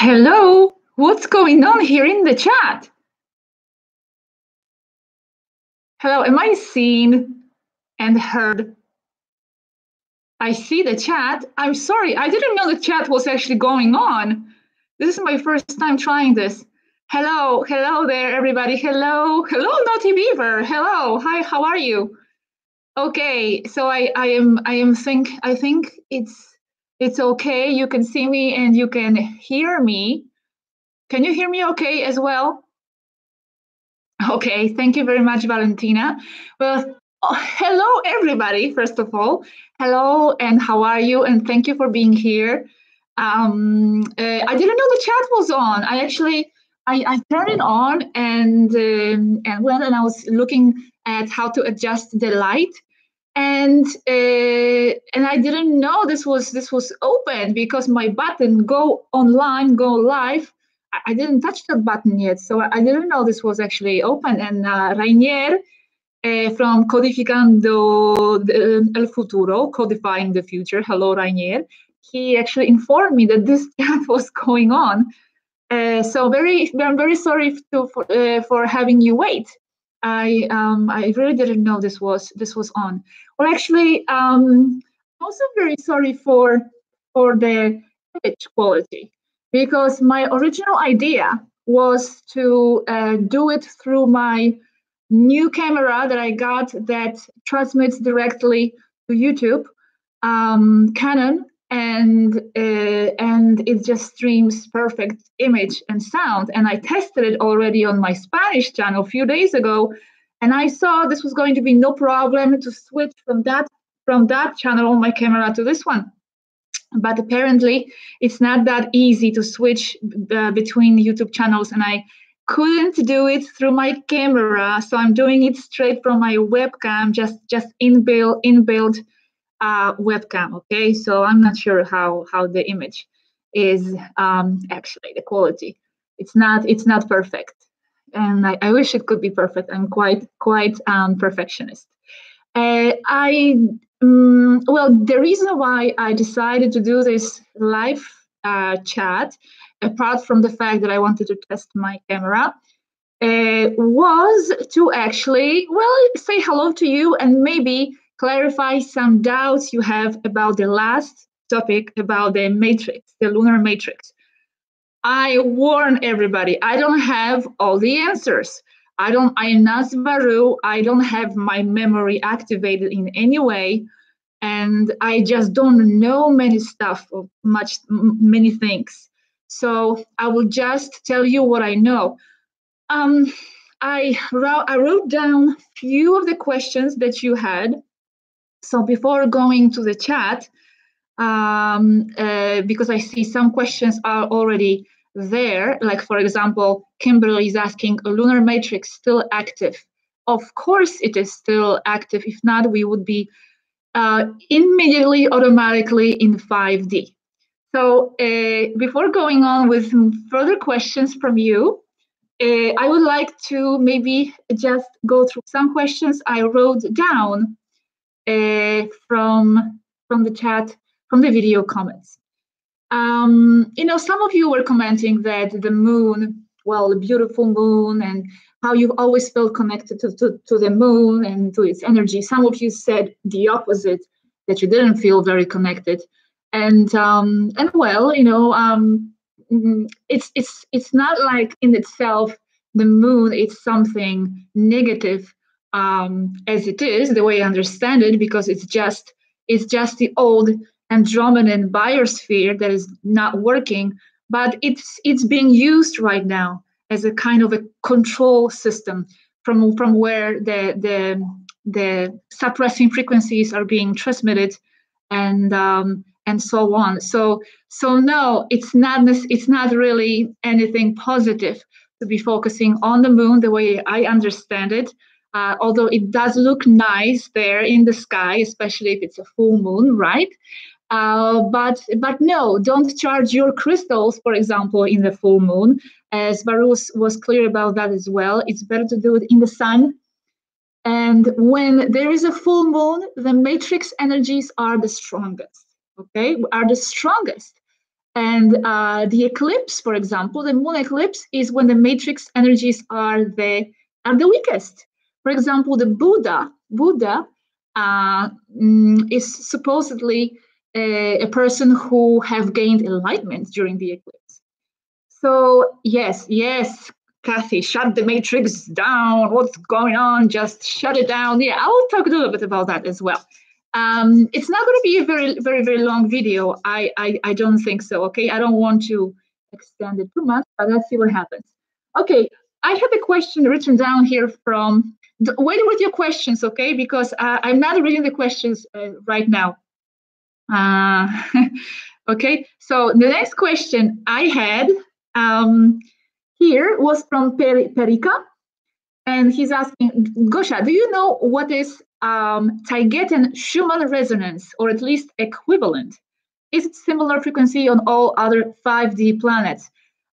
Hello, what's going on here in the chat? Hello, am I seen and heard? I see the chat. I'm sorry, I didn't know the chat was actually going on. This is my first time trying this. Hello there, everybody. Hello, Naughty Beaver. Hello, hi, how are you? Okay, so I think it's okay. You can see me and you can hear me. Can you hear me okay as well? Okay, thank you very much, Valentina. Well, hello, everybody, first of all. Hello, and how are you? And thank you for being here. I didn't know the chat was on. I turned it on and I was looking at how to adjust the light. And I didn't know this was open because my button go online, go live. I didn't touch that button yet, so I didn't know this was actually open. And Rainier from Codificando el Futuro, Codifying the Future, hello Rainier, he actually informed me that this chat was going on. So I'm very sorry for having you wait. I really didn't know this was on. Well, actually, I'm also very sorry for the image quality, because my original idea was to do it through my new camera that I got that transmits directly to YouTube, Canon, and it just streams perfect image and sound. And I tested it already on my Spanish channel a few days ago, and I saw this was going to be no problem to switch from that channel on my camera to this one. But apparently, it's not that easy to switch between YouTube channels, and I couldn't do it through my camera, so I'm doing it straight from my webcam, just inbuilt webcam. Okay, so I'm not sure how the image is actually the quality. It's not perfect, and I wish it could be perfect. I'm quite perfectionist. Well, the reason why I decided to do this live chat, apart from the fact that I wanted to test my camera, was to actually, well, say hello to you and maybe clarify some doubts you have about the last topic about the matrix, the lunar matrix. I warn everybody, I don't have all the answers. I am not Svaru. I don't have my memory activated in any way. And I just don't know many things. So I will just tell you what I know. I wrote down few of the questions that you had. So before going to the chat, because I see some questions are already there, like for example, Kimberly is asking, a lunar matrix still active? Of course it is still active. If not, we would be immediately, automatically in 5D. So before going on with further questions from you, I would like to maybe just go through some questions I wrote down from the chat, from the video comments. Some of you were commenting that the moon, well, the beautiful moon, and how you've always felt connected to the moon and to its energy. Some of you said the opposite, that you didn't feel very connected. And well, it's not like in itself the moon is something negative, as it is, the way I understand it, because it's just the old Andromedan biosphere that is not working, but it's being used right now as a kind of a control system from where the suppressing frequencies are being transmitted, and so on. So no, it's not really anything positive to be focusing on the moon the way I understand it. Although it does look nice there in the sky, especially if it's a full moon, right? But no, don't charge your crystals, for example, in the full moon. As Varus was clear about that as well. It's better to do it in the sun. And when there is a full moon, the matrix energies are the strongest, okay? Are the strongest. And the eclipse, for example, the moon eclipse is when the matrix energies are the weakest. For example, the Buddha is supposedly a person who have gained enlightenment during the eclipse. So yes, Kathy, shut the matrix down. What's going on? Just shut it down. Yeah, I will talk a little bit about that as well. It's not going to be a very long video. I don't think so. Okay, I don't want to extend it too much, but let's see what happens. Okay, I have a question written down here from. Wait with your questions, okay? Because I'm not reading the questions right now. Okay, so the next question I had here was from Perika, and he's asking, Gosha, do you know what is Taygetan Schumann resonance, or at least equivalent? Is it similar frequency on all other 5D planets?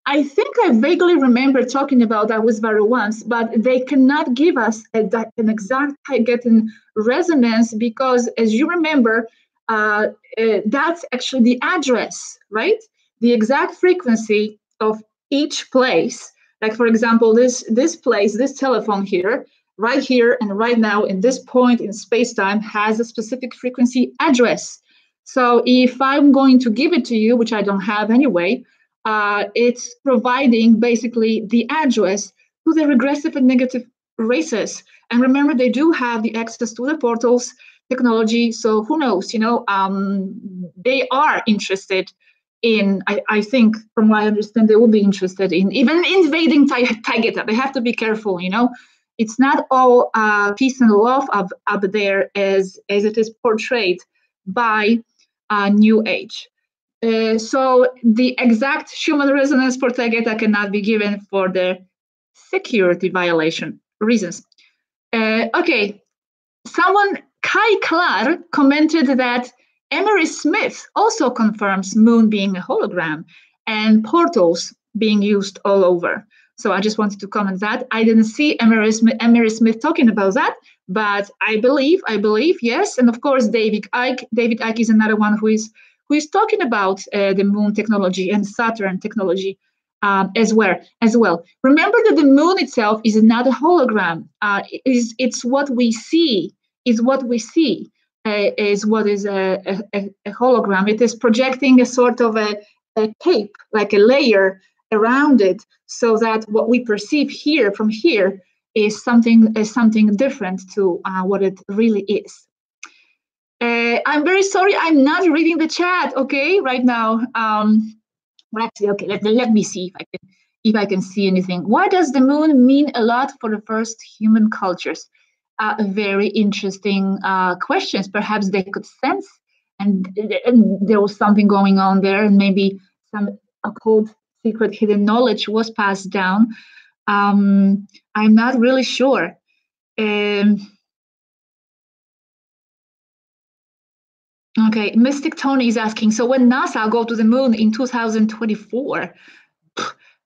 I think I vaguely remember talking about that with Varu once, but they cannot give us an exact Taygetan resonance because, as you remember, that's actually the address, right? The exact frequency of each place. Like, for example, this place, this telephone here, right here and right now in this point in space-time has a specific frequency address. So if I'm going to give it to you, which I don't have anyway, it's providing basically the address to the regressive and negative races. And remember, they do have the access to the portals technology. So who knows, they are interested in, I think, from what I understand, they will be interested in even invading Taygeta. They have to be careful, It's not all peace and love up there as it is portrayed by New Age. So the exact Schumann resonance for Taygeta cannot be given for the security violation reasons. Okay, someone, Kai Klar, commented that Emery Smith also confirms Moon being a hologram and portals being used all over. So I just wanted to comment that. I didn't see Emery Smith talking about that, but I believe, yes. And of course, David Icke. David Icke is another one who is talking about the Moon technology and Saturn technology as well. Remember that the Moon itself is not a hologram. It's what we see. Is what we see. Is what is a hologram. It is projecting a sort of a cape, like a layer around it, so that what we perceive here from here is something different to what it really is. I'm very sorry, I'm not reading the chat. Okay, right now. Well, actually, okay. Let me see if I can see anything. Why does the Moon mean a lot for the first human cultures? Very interesting questions. Perhaps they could sense, and there was something going on there, and maybe some occult, secret, hidden knowledge was passed down. I'm not really sure. Okay, Mystic Tony is asking, so when NASA go to the Moon in 2024,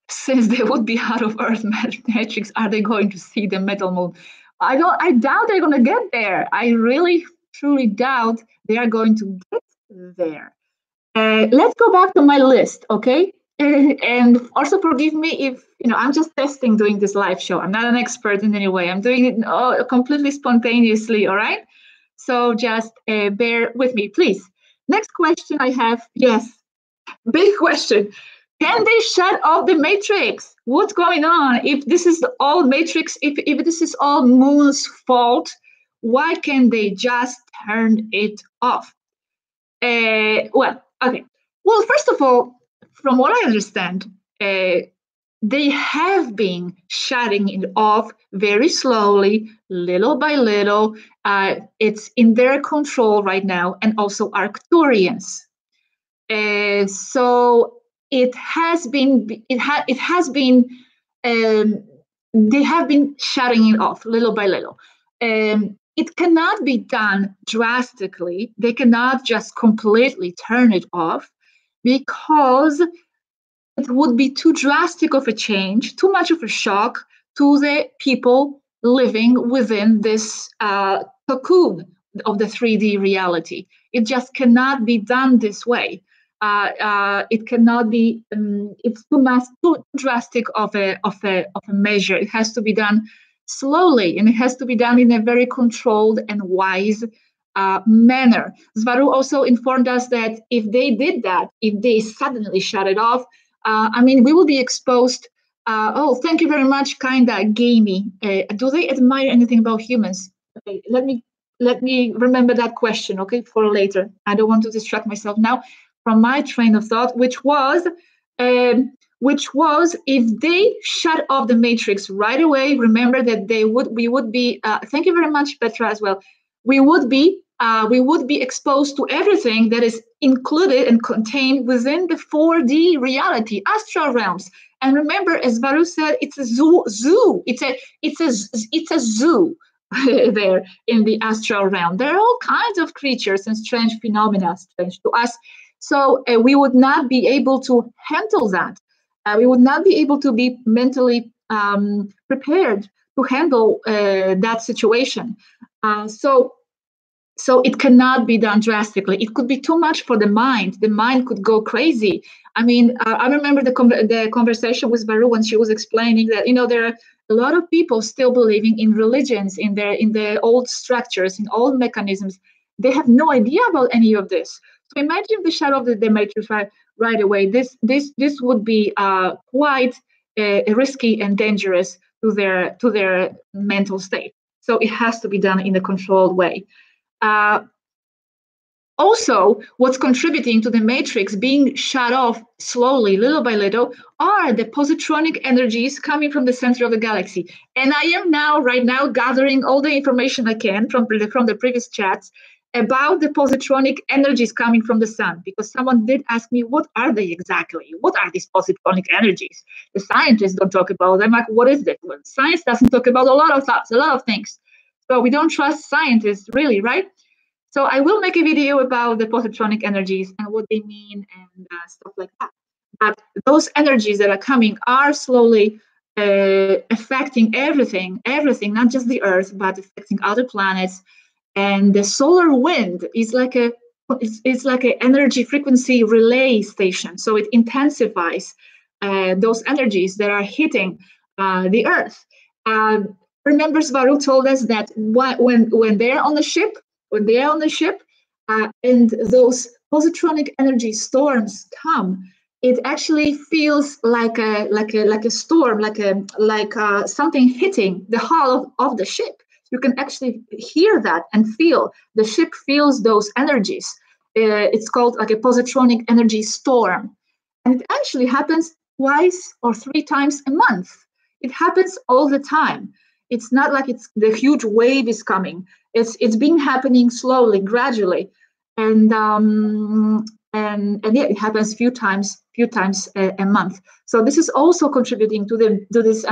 since they would be out of Earth matrix, are they going to see the metal moon? I doubt they're going to get there. I really, truly doubt they are going to get there. Let's go back to my list, okay? And also forgive me if, I'm just testing doing this live show. I'm not an expert in any way. I'm doing it completely spontaneously, all right? So just bear with me, please. Next question I have, yes, big question. Can they shut off the matrix? What's going on? If this is all matrix, if this is all Moon's fault, why can't they just turn it off? Well, okay. Well, first of all, from what I understand, they have been shutting it off very slowly, little by little. It's in their control right now, and also Arcturians. So it has been. They have been shutting it off little by little. It cannot be done drastically. They cannot just completely turn it off because it would be too drastic of a change, too much of a shock to the people living within this cocoon of the 3D reality. It just cannot be done this way. It cannot be. It's too drastic of a measure. It has to be done slowly, and it has to be done in a very controlled and wise manner. Svaru also informed us that if they did that, if they suddenly shut it off, we will be exposed. Oh, thank you very much, kinda gamey. Do they admire anything about humans? Okay, let me remember that question, okay, for later. I don't want to distract myself now from my train of thought, which was if they shut off the matrix right away. Remember that we would be. Thank you very much, Petra, as well. We would be exposed to everything that is included and contained within the 4D reality, astral realms. And remember, as Varu said, it's a zoo. It's a zoo there in the astral realm. There are all kinds of creatures and strange phenomena, strange to us. So we would not be able to handle that. We would not be able to be mentally prepared to handle that situation. So it cannot be done drastically. It could be too much for the mind. The mind could go crazy. I remember the conversation with Baru when she was explaining that, there are a lot of people still believing in religions, in their old structures, in old mechanisms. They have no idea about any of this. So imagine the shadow of the matrix right away. This would be quite risky and dangerous to their mental state. So it has to be done in a controlled way. Also, what's contributing to the matrix being shut off slowly, little by little, are the positronic energies coming from the center of the galaxy. And I am right now gathering all the information I can from the previous chats about the positronic energies coming from the sun, because someone did ask me, what are they exactly? What are these positronic energies? The scientists don't talk about them. Like, what is that? Well, science doesn't talk about a lot of things. So we don't trust scientists, really, right? So I will make a video about the positronic energies and what they mean and stuff like that. But those energies that are coming are slowly affecting everything, not just the Earth, but affecting other planets. And the solar wind is like an energy frequency relay station. So it intensifies those energies that are hitting the Earth. Remember, Svaru told us that when they're on the ship, and those positronic energy storms come, it actually feels like a storm, like something hitting the hull of the ship. You can actually hear that and feel the ship feels those energies. It's called like a positronic energy storm, and it actually happens twice or 3 times a month. It happens all the time. It's not like the huge wave is coming. It's been happening slowly, gradually, and yeah, it happens few times a month. So this is also contributing to this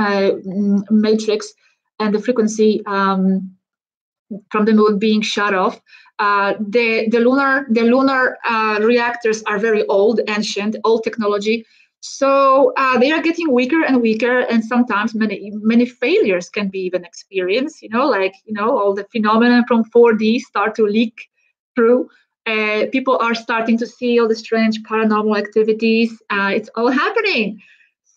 matrix and the frequency from the moon being shut off. The lunar reactors are very old, ancient, old technology. So they are getting weaker and weaker, and sometimes many failures can be even experienced. All the phenomena from 4D start to leak through. People are starting to see all the strange paranormal activities. It's all happening.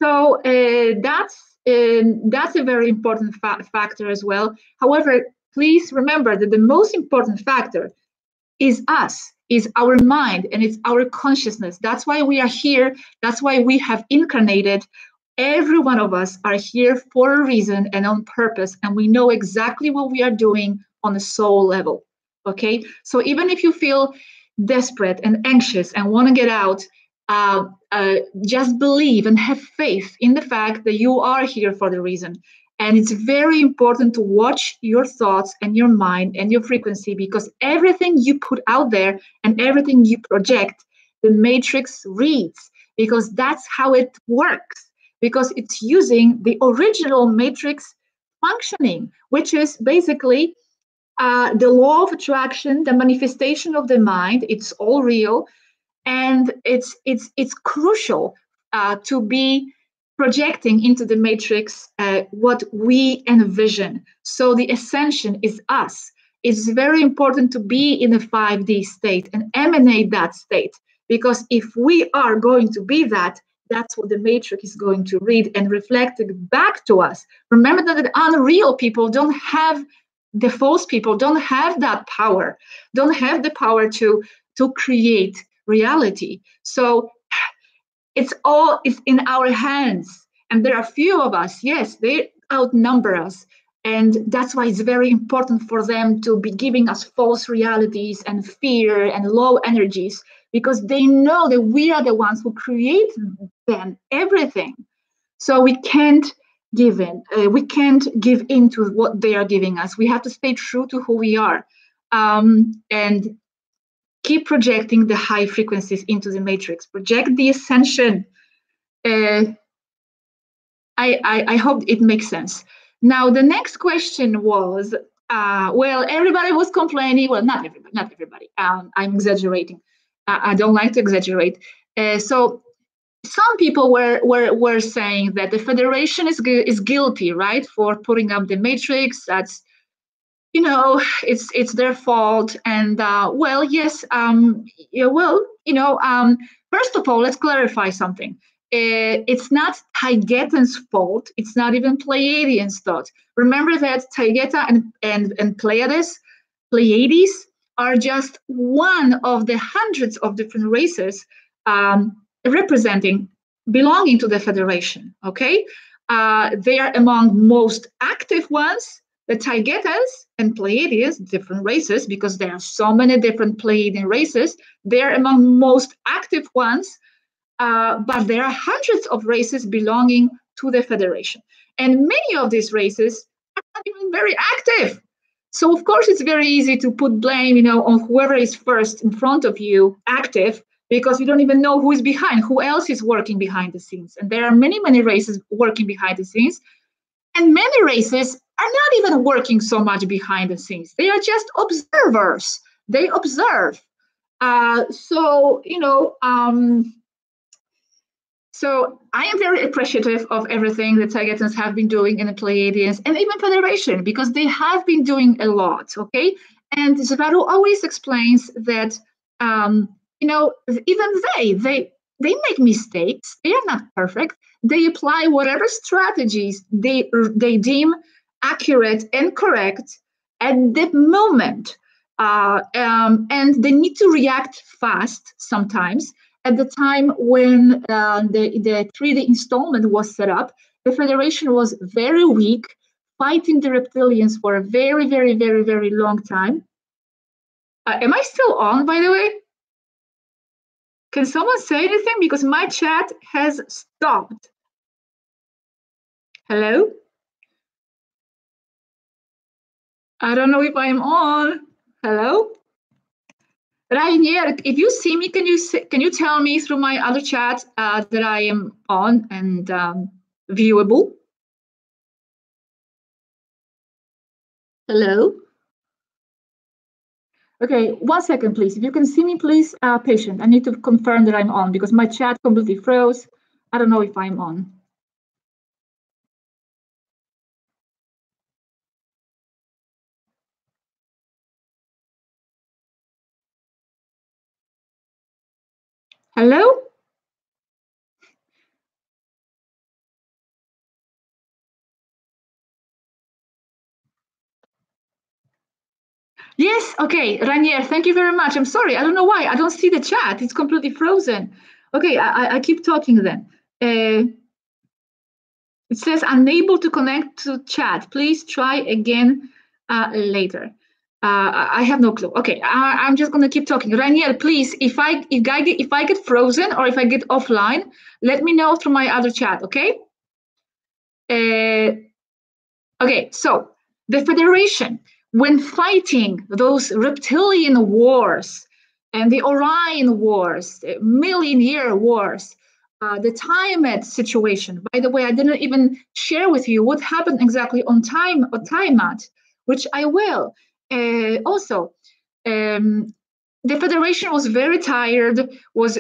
So that's a very important factor as well. However, please remember that the most important factor is us, is our mind, and it's our consciousness. That's why we are here. That's why we have incarnated. Every one of us are here for a reason and on purpose, and we know exactly what we are doing on a soul level. Okay? So even if you feel desperate and anxious and want to get out, just believe and have faith in the fact that you are here for the reason. And it's very important to watch your thoughts and your mind and your frequency, because everything you put out there and everything you project, the matrix reads, because that's how it works, because it's using the original matrix functioning, which is basically the law of attraction, the manifestation of the mind. It's all real, and it's crucial to be projecting into the matrix what we envision. So the ascension is us. It's very important to be in a 5D state and emanate that state, Because if we are going to be that, that's what the matrix is going to read and reflect it back to us. Remember that the unreal people don't have, the false people don't have that power, don't have the power to create reality. So it's in our hands. And there are few of us, yes, they outnumber us. And that's why it's very important for them to be giving us false realities and fear and low energies, because they know that we are the ones who create them, everything. So we can't give in. We can't give in to what they are giving us. We have to stay true to who we are, and keep projecting the high frequencies into the matrix. Project the ascension. I hope it makes sense. Now, the next question was, well, everybody was complaining. Well, not everybody. I'm exaggerating. I don't like to exaggerate. So some people were saying that the Federation is guilty, right, for putting up the matrix. That's, it's their fault. And well, yes, yeah, well, first of all, let's clarify something. It's not Taygetan's fault. It's not even Pleiadians' thought. Remember that Taygeta and Pleiades are just one of the hundreds of different races belonging to the Federation. Okay, they are among most active ones. The Taygetas and Pleiades, different races, because there are so many different Pleiadian races, they are among most active ones, but there are hundreds of races belonging to the Federation. And many of these races are not even very active. So, of course, it's very easy to put blame, on whoever is first in front of you, active, because you don't even know who is behind, who else is working behind the scenes. And there are many, many races working behind the scenes. And many races are not even working so much behind the scenes. They are just observers. They observe. So I am very appreciative of everything that Taygetans have been doing in the Pleiadians and even Federation, because they have been doing a lot, okay? And Zavaru always explains that, even they make mistakes. They are not perfect. They apply whatever strategies they deem accurate and correct at the moment. And they need to react fast sometimes. At the time when the 3D installment was set up, the Federation was very weak, fighting the reptilians for a very, very, very, very long time. Am I still on, by the way? Can someone say anything? Because my chat has stopped. Hello? I don't know if I'm on. Hello? Rainier, if you see me, can you tell me through my other chat that I am on and viewable? Hello? Okay, 1 second, please. If you can see me, please, patient. I need to confirm that I'm on because my chat completely froze. I don't know if I'm on. Hello? Yes, okay, Ranier, thank you very much. I'm sorry, I don't know why. I don't see the chat. It's completely frozen. Okay, I keep talking then. It says unable to connect to chat. Please try again later. I have no clue. Okay, I'm just gonna keep talking. Ranier, please, if I get frozen or if I get offline, let me know through my other chat, okay? Okay, so the Federation, when fighting those reptilian wars and the Orion wars, the million-year wars, the Tiamat situation. By the way, I didn't even share with you what happened exactly on Tiamat, which I will. Also, the Federation was very tired, was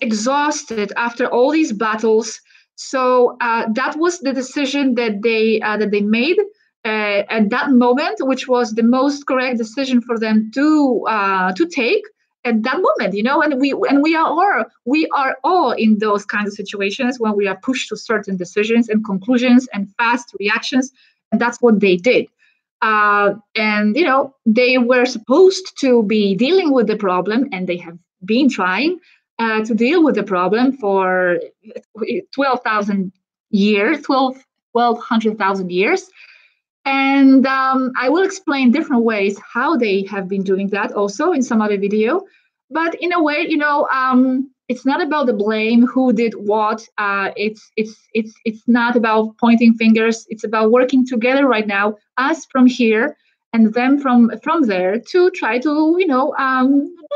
exhausted after all these battles. So that was the decision that they made at that moment, which was the most correct decision for them to take. at that moment, and we are all in those kinds of situations when we are pushed to certain decisions and conclusions and fast reactions, and that's what they did. And they were supposed to be dealing with the problem, and they have been trying to deal with the problem for 12,000 years, 1,200,000 years. And I will explain different ways how they have been doing that also in some other video. But in a way, it's not about the blame, who did what. It's not about pointing fingers. It's about working together right now, us from here and them from there, to try to do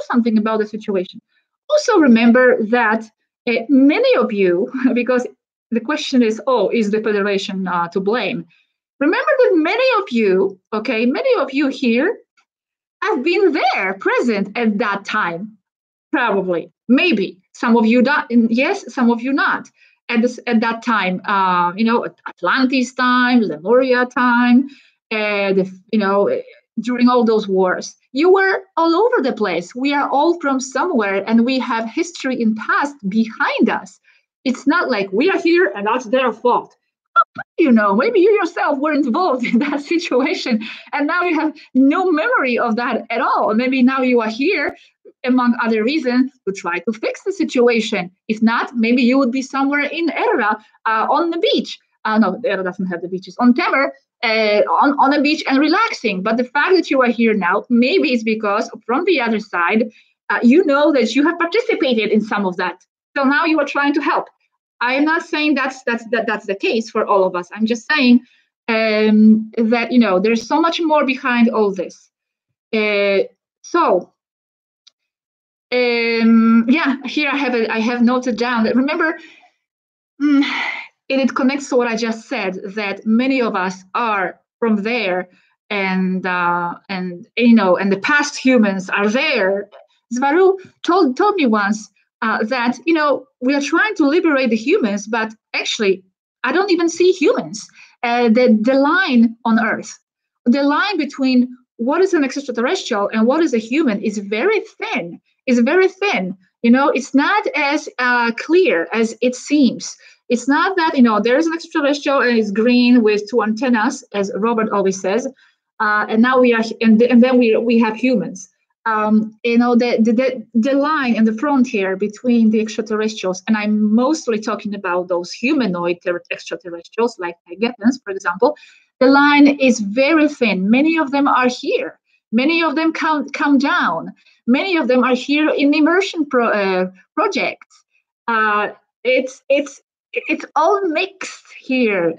something about the situation. Also remember that many of you, because the question is, is the Federation to blame? Remember that many of you here have been there, present at that time, probably, maybe. Some of you yes, some of you not. At that time, Atlantis time, Lemuria time, during all those wars. You were all over the place. We are all from somewhere, and we have history in past behind us. It's not like we are here and that's their fault. Maybe you yourself were involved in that situation, and now you have no memory of that at all. Maybe now you are here, among other reasons, to try to fix the situation. If not, maybe you would be somewhere in Era on the beach. No, Era doesn't have the beaches. On Temer, on a beach and relaxing. But the fact that you are here now, maybe it's because from the other side, you know that you have participated in some of that. So now you are trying to help. I am not saying that's the case for all of us. I'm just saying that there's so much more behind all this. Here I have noted down that, remember, it connects to what I just said, that many of us are from there, and the past humans are there. Svaru told me once that we are trying to liberate the humans, but actually I don't even see humans. The line on Earth, the line between what is an extraterrestrial and what is a human is very thin. It's not as clear as it seems. It's not that there is an extraterrestrial and it's green with two antennas, as Robert always says, and now we are, and then we have humans. The line and the frontier between the extraterrestrials, and I'm mostly talking about those humanoid extraterrestrials like Tigetans, for example, the line is very thin. Many of them are here. Many of them come down. Many of them are here in immersion projects. It's all mixed here,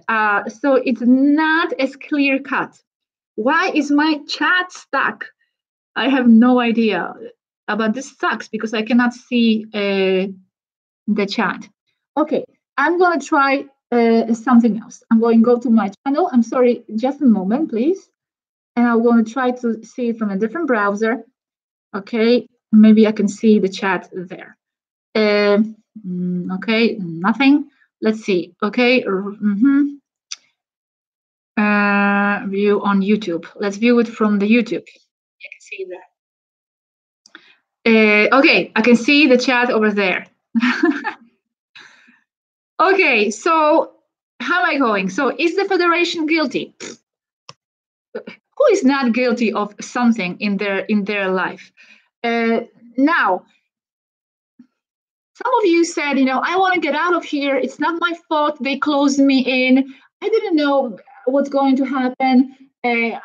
so it's not as clear cut. Why is my chat stuck? I have no idea, but this sucks because I cannot see the chat. Okay, I'm going to try something else. I'm going to go to my channel. I'm sorry, just a moment, please. And I'm going to try to see it from a different browser. Okay, maybe I can see the chat there. Okay, nothing. Let's see. Okay. View on YouTube. Let's view it from the YouTube. I can see that. Okay, I can see the chat over there. Okay, so how am I going? So is the Federation guilty? Who is not guilty of something in their life? Now, some of you said, I want to get out of here. It's not my fault. They closed me in. I didn't know what's going to happen. And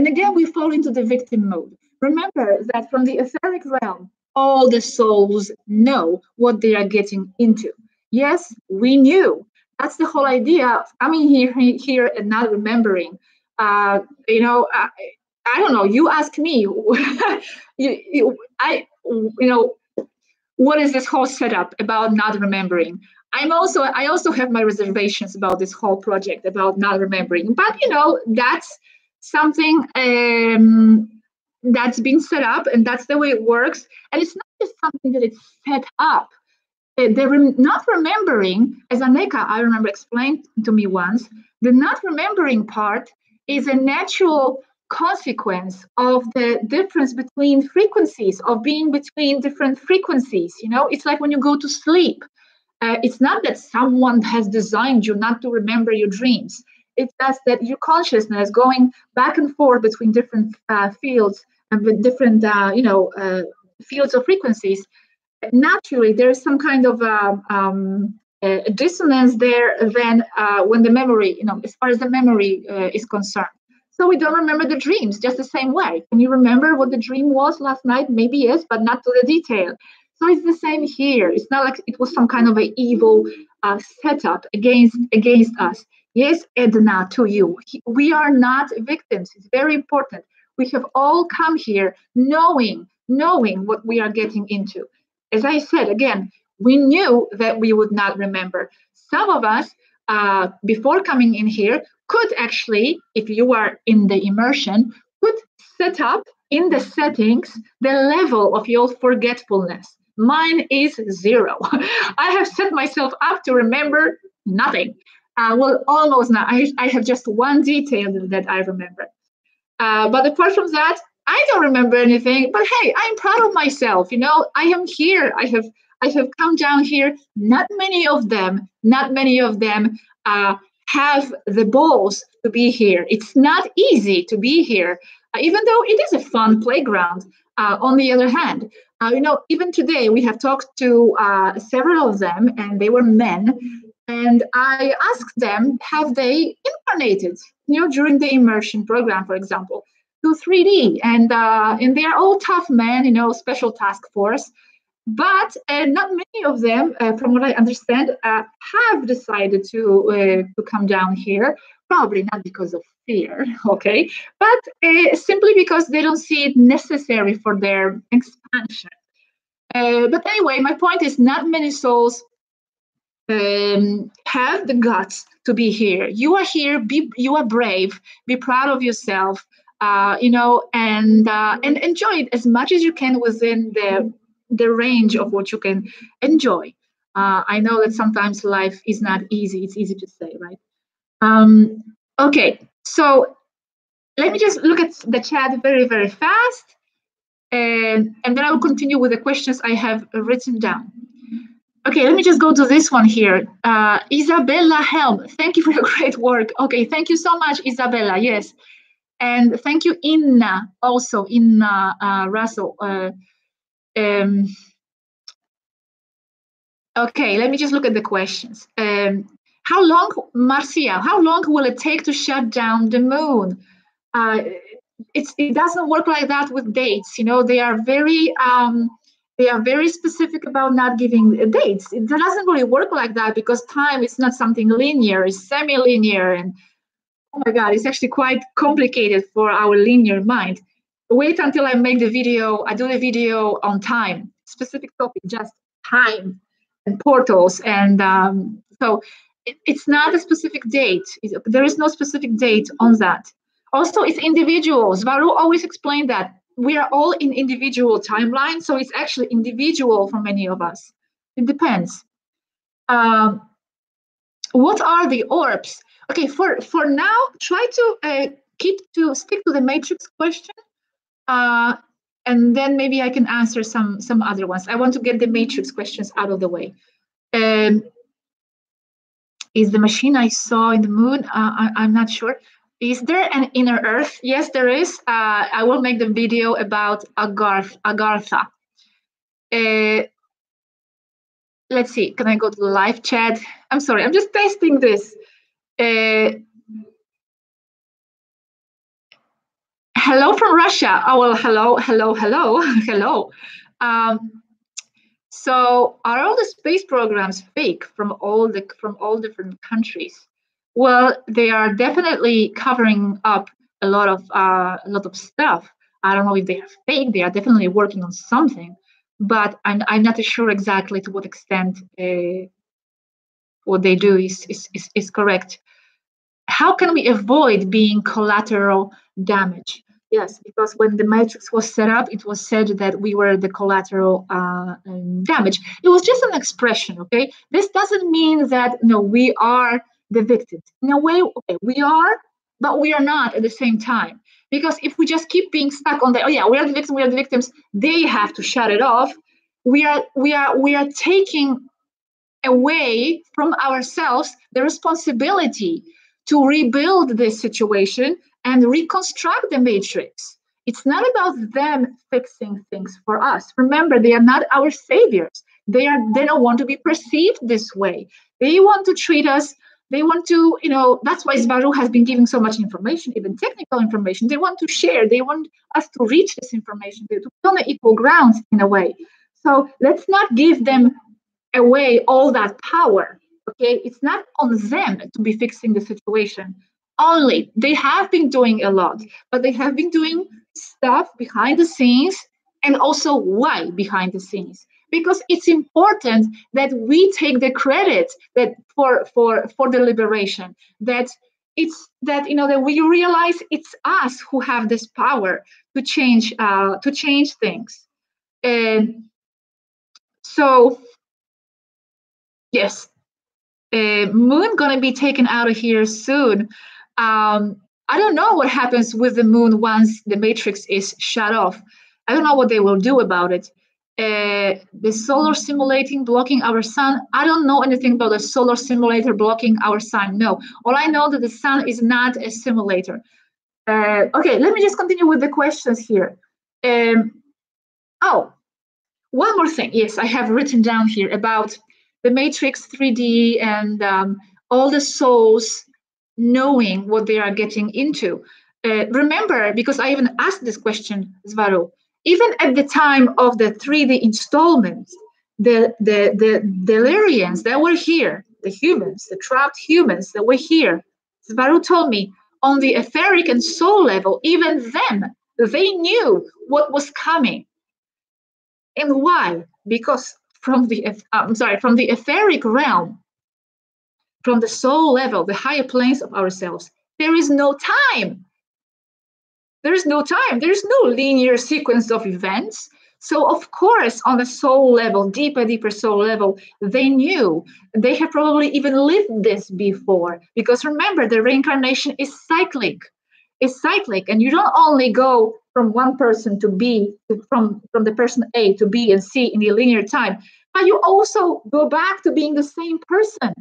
again, we fall into the victim mode. Remember that from the etheric realm, all the souls know what they are getting into. Yes, we knew. That's the whole idea of coming here and not remembering. I don't know. You ask me. What is this whole setup about not remembering? I also have my reservations about this whole project about not remembering. But that's something that's been set up, and that's the way it works. And it's not just something that it's set up. Not remembering, as Aneka, I remember, explained to me once, the not remembering part is a natural consequence of the difference between frequencies, of being between different frequencies. It's like when you go to sleep. It's not that someone has designed you not to remember your dreams. It's just that your consciousness going back and forth between different fields and with different, fields of frequencies. Naturally, there's some kind of a dissonance there then when the memory, as far as the memory is concerned. So we don't remember the dreams just the same way. Can you remember what the dream was last night? Maybe yes, but not to the detail. So it's the same here. It's not like it was some kind of an evil setup against us. Yes, Edna, to you. We are not victims. It's very important. We have all come here knowing what we are getting into. As I said, again, we knew that we would not remember. Some of us, before coming in here, could actually, if you are in the immersion, could set up in the settings the level of your forgetfulness. Mine is 0. I have set myself up to remember nothing. Well, almost not. I have just one detail that I remember. But apart from that, I don't remember anything. But hey, I'm proud of myself. I am here. I have come down here. Not many of them have the balls to be here. It's not easy to be here, even though it is a fun playground. On the other hand, even today we have talked to several of them, and they were men. And I asked them, have they incarnated, during the immersion program, for example, to 3D? And they are all tough men, special task force. But not many of them, from what I understand, have decided to come down here. Probably not because of fear, okay, but simply because they don't see it necessary for their expansion. But anyway, my point is, not many souls have the guts to be here. You are here. You are brave. Be proud of yourself. And enjoy it as much as you can within the range of what you can enjoy. I know that sometimes life is not easy. It's easy to say, right? Okay, so let me just look at the chat very, very fast, and then I will continue with the questions I have written down. Okay, let me just go to this one here. Isabella Helm, thank you for your great work. Okay, thank you so much, Isabella. Yes. And thank you, Inna, also, Inna Russell. Okay, let me just look at the questions. How long, Marcia, how long will it take to shut down the moon? It doesn't work like that with dates. They are very specific about not giving dates. It doesn't really work like that because time is not something linear, it's semi-linear. And oh my God, it's actually quite complicated for our linear mind. Wait until I make the video, I do the video on time, specific topic, just time and portals. And so it's not a specific date. There is no specific date on that. Also, it's individuals. Varu always explained that. We are all in individual timelines, so it's actually individual for many of us. It depends. What are the orbs? Okay, for now, try to stick to the matrix question, and then maybe I can answer some other ones. I want to get the matrix questions out of the way. Is the machine I saw in the moon? I'm not sure. Is there an inner Earth? Yes, there is. I will make the video about Agartha. Let's see. Can I go to the live chat? I'm sorry. I'm just testing this. Hello from Russia. Oh, well, hello. So are all the space programs fake from all different countries? Well, they are definitely covering up a lot of stuff. I don't know if they are fake. They are definitely working on something, but I'm not sure exactly to what extent what they do is correct. How can we avoid being collateral damage? Yes, because when the matrix was set up, it was said that we were the collateral damage. It was just an expression, okay? This doesn't mean that we are the victims. In a way, okay, we are, but we are not at the same time. Because if we just keep being stuck on the, oh yeah, we are the victims, they have to shut it off, we are taking away from ourselves the responsibility to rebuild this situation and reconstruct the matrix. It's not about them fixing things for us. Remember, they are not our saviors. They don't want to be perceived this way. They want to treat us. They want to, that's why Svaru has been giving so much information, even technical information. They want to share. They want us to reach this information, to be on the equal grounds in a way. So let's not give them away all that power. Okay, it's not on them to be fixing the situation. Only they have been doing a lot, but they have been doing stuff behind the scenes, and also why behind the scenes. Because it's important that we take the credit that for the liberation. That it's that that we realize it's us who have this power to change things. And so yes, Moon gonna be taken out of here soon. I don't know what happens with the Moon once the Matrix is shut off. I don't know what they will do about it. The solar simulating blocking our sun. I don't know anything about the solar simulator blocking our sun. No, all I know that the sun is not a simulator. Okay, let me just continue with the questions here. Oh, one more thing. Yes, I have written down here about the Matrix 3D and all the souls knowing what they are getting into. Remember, because I even asked this question, Svaru, even at the time of the 3D installment, the Delirians that were here, the humans, the trapped humans that were here, Svaru told me, on the etheric and soul level, even them, they knew what was coming. And why? Because from the etheric realm, from the soul level, the higher planes of ourselves, there is no time. There is no time. There is no linear sequence of events. So, of course, on the soul level, deeper soul level, they knew. They have probably even lived this before. Because remember, the reincarnation is cyclic. It's cyclic. And you don't only go from one person to B, from the person A to B and C in the linear time, but you also go back to being the same person.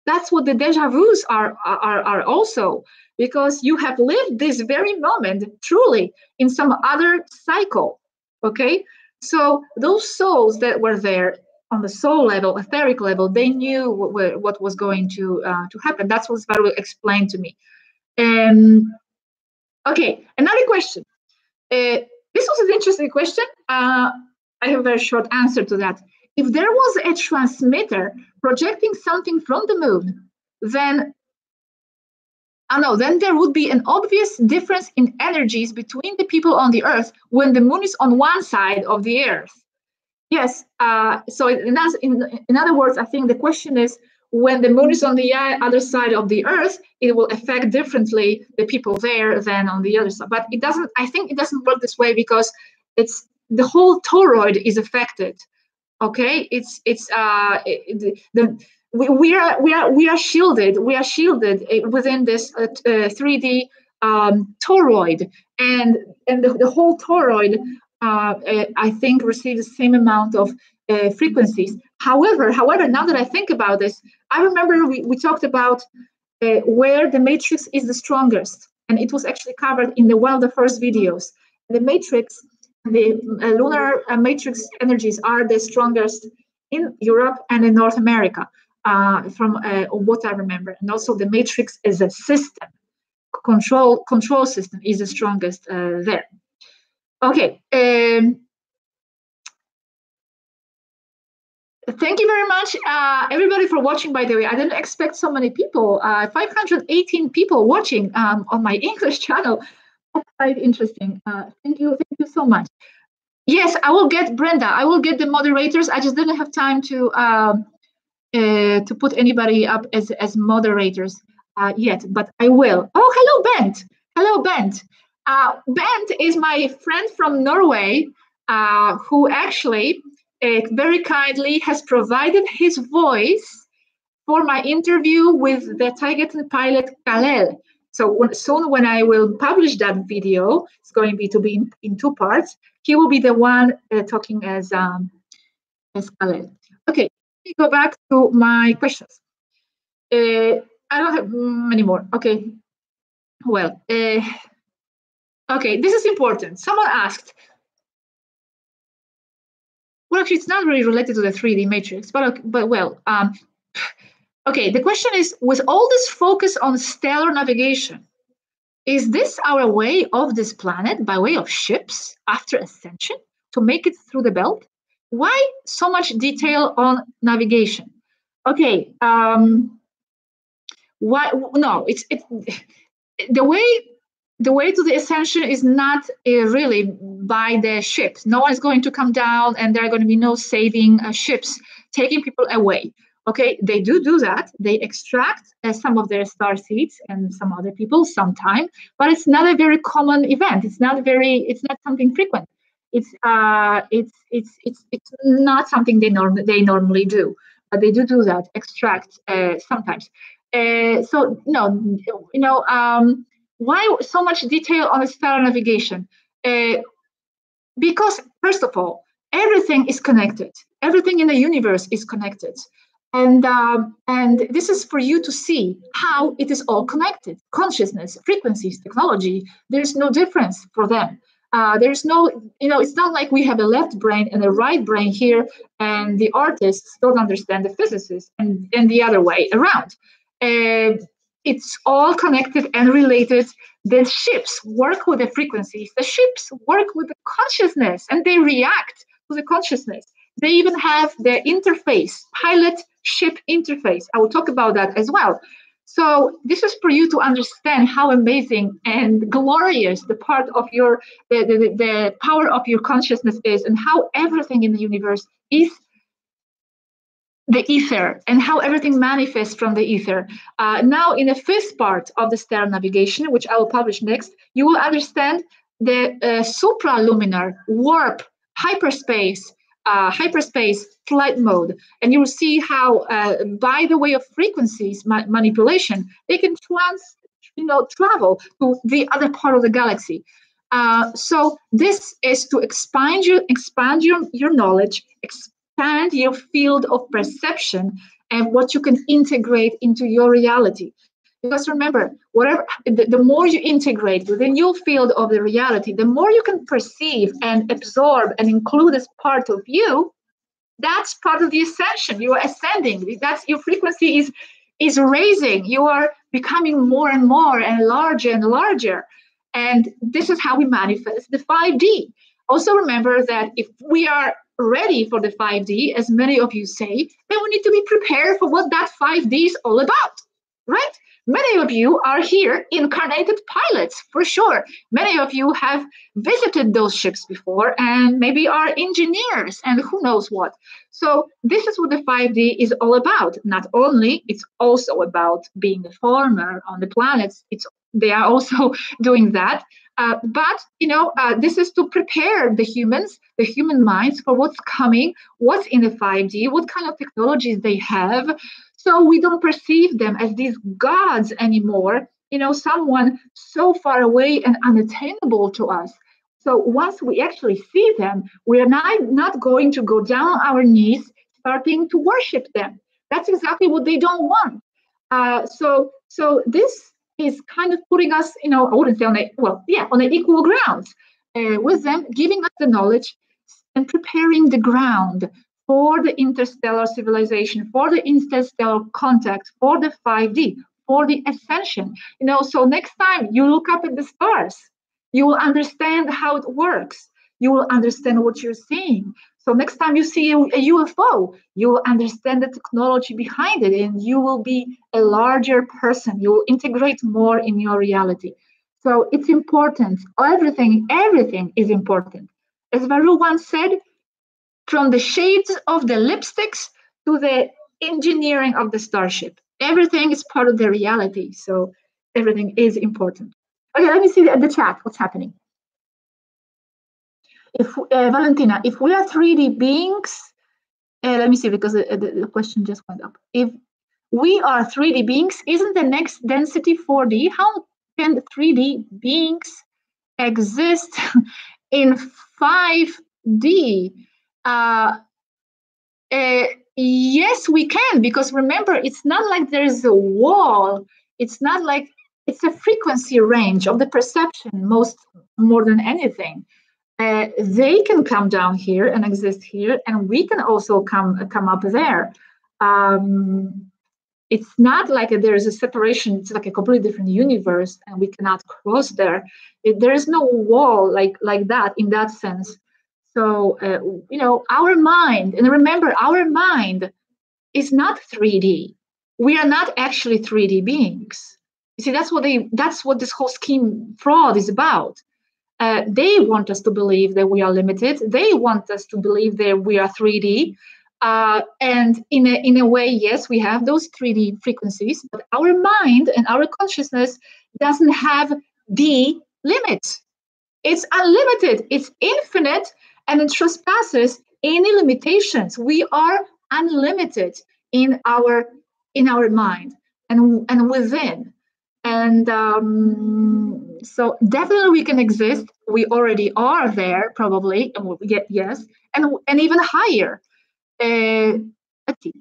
That's what the deja vus are also, because you have lived this very moment truly in some other cycle. Okay, so those souls that were there on the soul level, etheric level, they knew what was going to happen. That's what Svaru explained to me. Okay, another question. This was an interesting question. I have a very short answer to that. If there was a transmitter projecting something from the moon, then there would be an obvious difference in energies between the people on the Earth when the moon is on one side of the Earth. Yes. So in other words, I think the question is, when the moon is on the other side of the Earth, it will affect differently the people there than on the other side. But it doesn't. I think it doesn't work this way because it's the whole toroid is affected. Okay, we are shielded. We are shielded within this 3D toroid, and the whole toroid, I think, receives the same amount of frequencies. However, now that I think about this, I remember we talked about where the matrix is the strongest, and it was actually covered in one of the first videos. The matrix. The lunar matrix energies are the strongest in Europe and in North America, from what I remember. And also the matrix as a system, control system, is the strongest there. Okay. Thank you very much, everybody, for watching. By the way, I didn't expect so many people. 518 people watching on my English channel. That's quite interesting. Thank you so much. Yes, I will get Brenda. I will get the moderators. I just didn't have time to put anybody up as moderators yet, but I will. Oh, hello, Bent. Hello, Bent. Bent is my friend from Norway, who actually very kindly has provided his voice for my interview with the Tigeton pilot Kalel. So soon when I will publish that video, it's going to be in two parts. He will be the one talking as Khaled. Okay, let me go back to my questions. I don't have many more. Okay. Well, okay, this is important. Someone asked, well, actually, it's not really related to the 3D matrix, but well, okay, the question is, with all this focus on stellar navigation, is this our way of this planet by way of ships after ascension to make it through the belt? Why so much detail on navigation? Okay, why? No, it's the way to the ascension is not really by the ships. No one's going to come down, and there are going to be no saving ships taking people away. Okay, they do that. They extract some of their star seeds and some other people sometime, but it's not a very common event. It's not something frequent. It's not something they normally do, but they do that. Extract sometimes. So no, why so much detail on the stellar navigation? Because first of all, everything is connected. Everything in the universe is connected, and this is for you to see how it is all connected. Consciousness, frequencies, technology. There's no difference for them. There's no, it's not like we have a left brain and a right brain here, and the artists don't understand the physicists, and the other way around. It's all connected and related. The ships work with the frequencies. The ships work with the consciousness, and they react to the consciousness. They even have their interface, pilot-ship interface. I will talk about that as well. So this is for you to understand how amazing and glorious the part of the power of your consciousness is, and how everything in the universe is the ether, and how everything manifests from the ether. Now, in the fifth part of the stellar navigation, which I will publish next, you will understand the supraluminar warp hyperspace flight mode, and you will see how, by the way of frequencies manipulation, they can travel to the other part of the galaxy. So this is to expand your knowledge, expand your field of perception, and what you can integrate into your reality. Because remember, the more you integrate within your field of the reality, the more you can perceive and absorb and include as part of you. That's part of the ascension. You are ascending. That's your frequency is raising. You are becoming more and more and larger. And this is how we manifest the 5D. Also remember that if we are ready for the 5D, as many of you say, then we need to be prepared for what that 5D is all about, right? Many of you are here incarnated pilots, for sure. Many of you have visited those ships before and maybe are engineers and who knows what. So this is what the 5D is all about. Not only, it's also about being a farmer on the planets. They are also doing that. But this is to prepare the human minds for what's coming, what's in the 5D, what kind of technologies they have, so we don't perceive them as these gods anymore, someone so far away and unattainable to us. So once we actually see them, we are not going to go down on our knees starting to worship them. That's exactly what they don't want. So this is kind of putting us, I wouldn't say on the equal grounds with them, giving us the knowledge and preparing the ground for the interstellar civilization, for the interstellar contact, for the 5D, for the ascension. So next time you look up at the stars, you will understand how it works. You will understand what you're seeing. So next time you see a UFO, you will understand the technology behind it, and you will be a larger person. You will integrate more in your reality. So it's important. Everything is important. As Varu once said, from the shades of the lipsticks to the engineering of the starship, everything is part of the reality. So everything is important. Okay, let me see the chat. What's happening? If Valentina, if we are 3D beings, let me see, because the question just went up. If we are 3D beings, isn't the next density 4D? How can 3D beings exist in 5D? Uh, yes, we can, because remember, it's not like there's a wall. It's not like it's a frequency range of the perception, more than anything. They can come down here and exist here, and we can also come up there. It's not like there's a separation. It's like a completely different universe, and we cannot cross there. There is no wall like that in that sense. So our mind, and remember, our mind is not 3D. We are not actually 3D beings. You see, that's what this whole scheme fraud is about. They want us to believe that we are limited. They want us to believe that we are 3D. And in a way, yes, we have those 3D frequencies, but our mind and our consciousness doesn't have the limits. It's unlimited, it's infinite, and it trespasses any limitations. We are unlimited in our mind and within. And so definitely we can exist. We already are there, probably. Yes, and even higher. Let's see.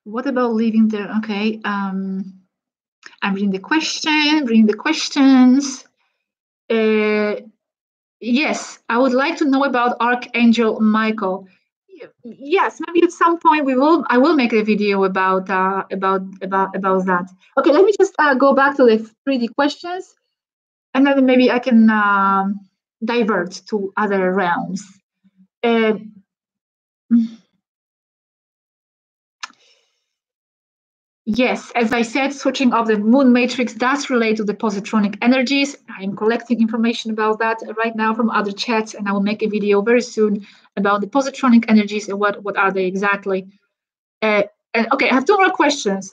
What about leaving there? Okay. I'm reading the questions. Yes, I would like to know about Archangel Michael. Yes, maybe at some point I will make a video about that. Okay, let me just go back to the 3D questions, and then maybe I can divert to other realms. Yes, as I said, switching off the moon matrix does relate to the positronic energies. I'm collecting information about that right now from other chats, and I will make a video very soon about the positronic energies and what are they exactly. And okay, I have two more questions.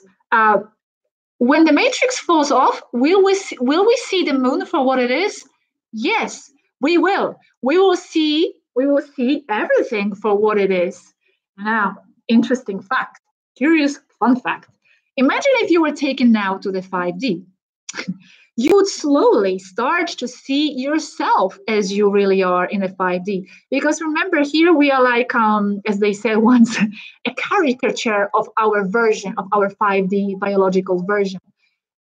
When the matrix falls off, will we see the moon for what it is? Yes, we will. We will see everything for what it is. Now, interesting fact, curious fun fact. Imagine if you were taken now to the 5D. You would slowly start to see yourself as you really are in a 5D. Because remember, here we are like, as they said once, a caricature of our version, of our 5D biological version.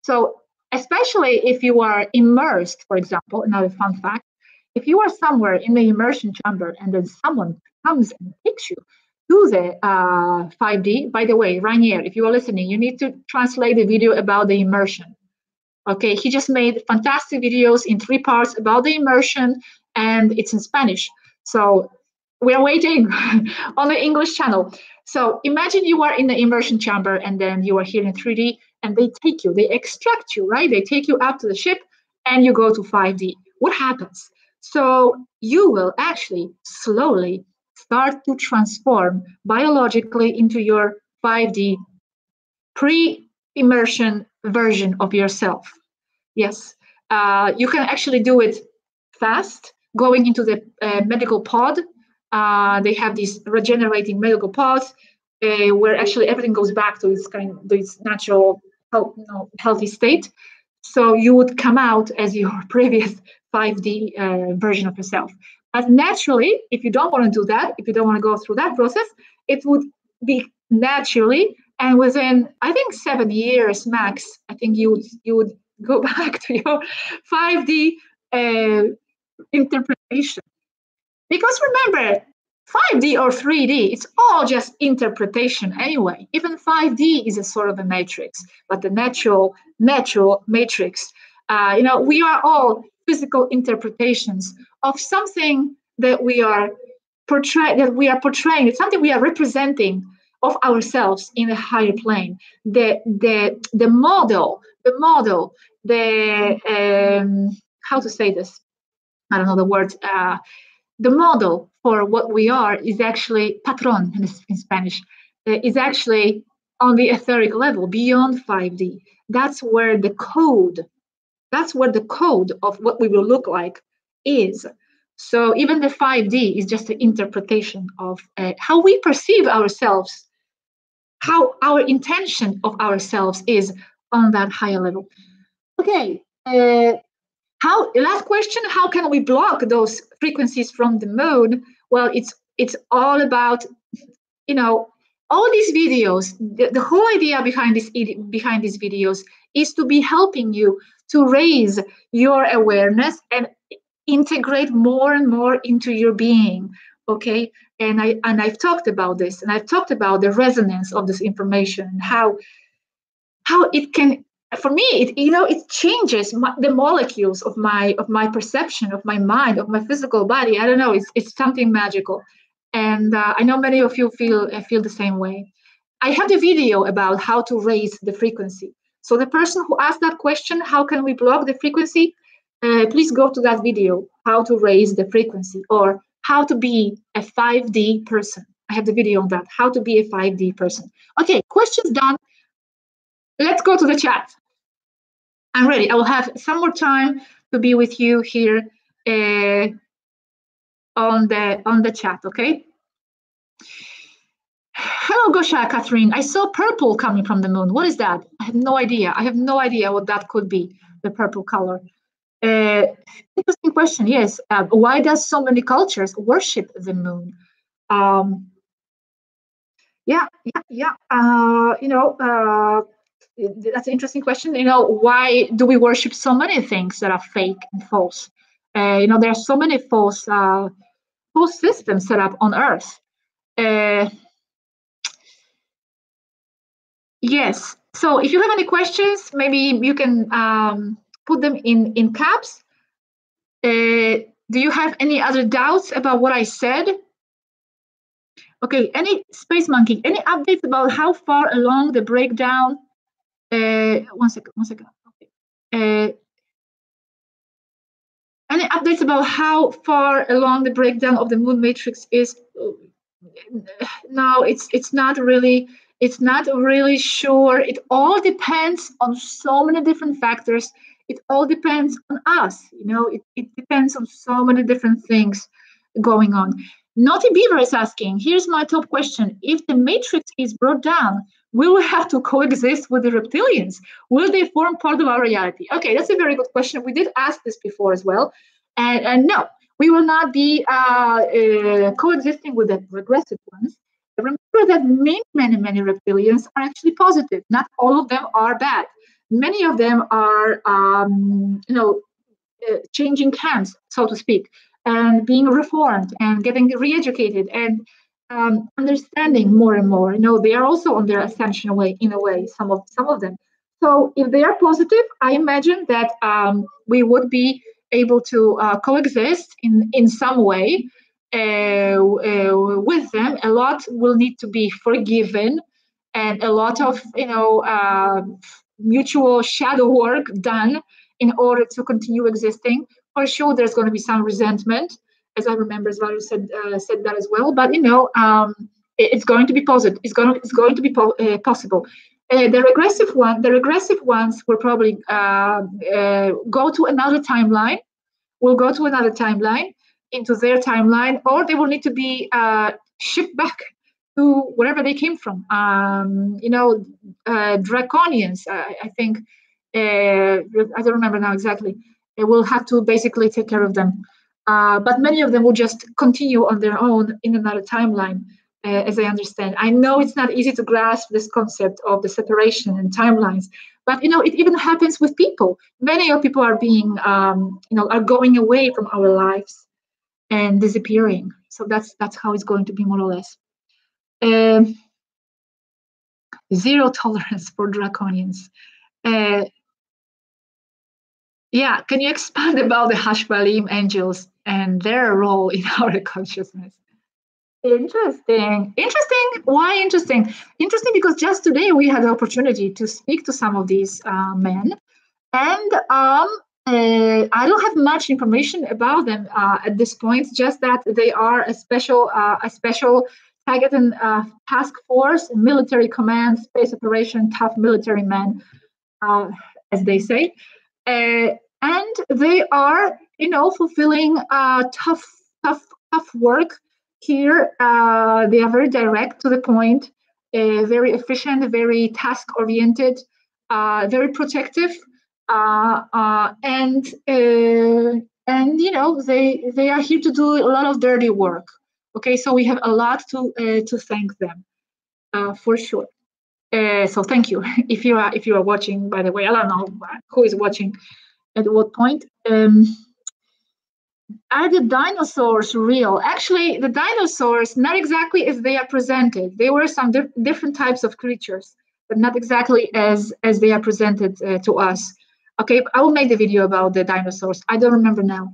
So, especially if you are immersed, for example, another fun fact, if you are somewhere in the immersion chamber and then someone comes and takes you to the 5D, by the way, Rainier, if you are listening, you need to translate the video about the immersion. Okay, he just made fantastic videos in 3 parts about the immersion, and it's in Spanish. So we're waiting on the English channel. So imagine you are in the immersion chamber and then you are here in 3D and they take you, they extract you, right? They take you up to the ship and you go to 5D. What happens? So you will actually slowly start to transform biologically into your 5D pre-immersion version of yourself. Yes, you can actually do it fast, going into the medical pod. They have these regenerating medical pods where actually everything goes back to its natural healthy state. So you would come out as your previous 5D version of yourself. But naturally, if you don't want to do that, if you don't want to go through that process, it would be naturally, and within, I think, 7 years max, I think you would go back to your 5D interpretation. Because remember, 5D or 3D, it's all just interpretation anyway. Even 5D is a sort of a matrix, but the natural matrix. We are all physical interpretations of something that we are portraying. It's something we are representing of ourselves in a higher plane. The model, how to say this? I don't know the word. The model for what we are is actually patron in Spanish, is actually on the etheric level beyond 5D. That's where the code of what we will look like is. So even the 5D is just an interpretation of how we perceive ourselves, how our intention of ourselves is on that higher level. Okay. Last question, how can we block those frequencies from the moon? Well, it's all about, all these videos. The whole idea behind these videos is to be helping you to raise your awareness and integrate more and more into your being. Okay. And I've talked about this, and I've talked about the resonance of this information, and how it can, for me, it changes the molecules of my perception, of my mind, of my physical body. I don't know, it's something magical. And I know many of you feel the same way. I have a video about how to raise the frequency. So the person who asked that question, how can we block the frequency? Please go to that video, how to raise the frequency, or how to be a 5D person. I have the video on that, how to be a 5D person. Okay, questions done. Let's go to the chat. I'm ready. I will have some more time to be with you here on the chat, okay? Hello, Gosha, Catherine. I saw purple coming from the moon. What is that? I have no idea. I have no idea what that could be, the purple color. Interesting question, yes. Why does so many cultures worship the moon? That's an interesting question. Why do we worship so many things that are fake and false? There are so many false systems set up on Earth. Yes. So if you have any questions, maybe you can put them in caps. Do you have any other doubts about what I said? Okay, any Space Monkey, any updates about how far along the breakdown? One second. Okay. Any updates about how far along the breakdown of the moon matrix is? No, it's not really sure. It all depends on so many different factors. It all depends on us. It depends on so many different things going on. Naughty Beaver is asking, here's my top question. If the matrix is brought down, will we have to coexist with the reptilians? Will they form part of our reality? Okay, that's a very good question. We did ask this before as well. And no, we will not be coexisting with the regressive ones. Remember that many reptilians are actually positive. Not all of them are bad. Many of them are, changing camps, so to speak, and being reformed and getting re-educated and understanding more and more. They are also on their ascension way, in a way, some of them. So if they are positive, I imagine that we would be able to coexist in some way with them. A lot will need to be forgiven, and a lot of mutual shadow work done in order to continue existing. For sure, there's going to be some resentment, as I remember, as Valerie said that as well. But it's going to be positive. It's going to be possible. The regressive ones will probably go to another timeline. Will go to another timeline, into their timeline, or they will need to be shipped back to wherever they came from. Draconians, I think. I don't remember now exactly. They will have to basically take care of them. But many of them will just continue on their own in another timeline, as I understand. I know it's not easy to grasp this concept of the separation and timelines, but it even happens with people. Many of people are being, are going away from our lives and disappearing. So that's how it's going to be, more or less. Zero tolerance for draconians. Yeah, can you expand about the Hashbalim angels and their role in our consciousness? Interesting. Why interesting? Interesting because just today we had the opportunity to speak to some of these men, and I don't have much information about them at this point. Just that they are a special target and task force, military command, space operation, tough military men, as they say. And they are fulfilling tough work here. They are very direct to the point, very efficient, very task oriented, very protective, and they are here to do a lot of dirty work. Okay, so we have a lot to thank them for sure. So thank you if you are watching. By the way, I don't know who is watching at what point. Are the dinosaurs real? Actually, the dinosaurs, not exactly as they are presented. They were some different types of creatures, but not exactly as they are presented to us. Okay, I will make the video about the dinosaurs. I don't remember now.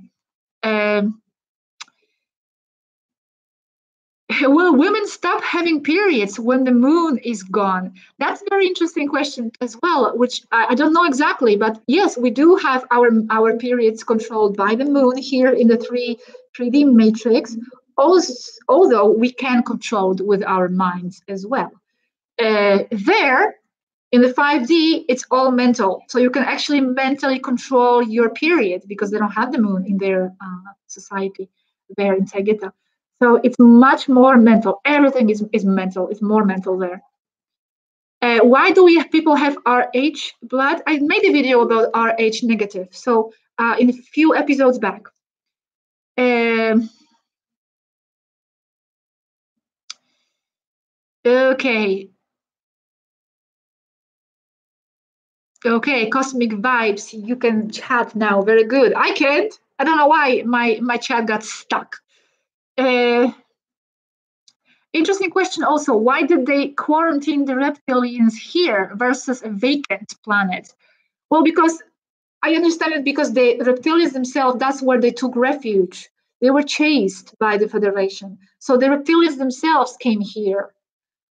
Will women stop having periods when the moon is gone? That's a very interesting question as well, which I don't know exactly, but yes, we do have our periods controlled by the moon here in the 3D matrix, although we can control it with our minds as well. There, in the 5D, it's all mental. So you can actually mentally control your period because they don't have the moon in their society there in Taygeta. So it's much more mental. Everything is mental. It's more mental there. Why do people have Rh blood? I made a video about Rh negative. So in a few episodes back. Okay. Okay, cosmic vibes. You can chat now. Very good. I can't. I don't know why my chat got stuck. Interesting question also. Why did they quarantine the reptilians here versus a vacant planet? Well, because I understand it because the reptilians themselves, that's where they took refuge. They were chased by the Federation. So the reptilians themselves came here.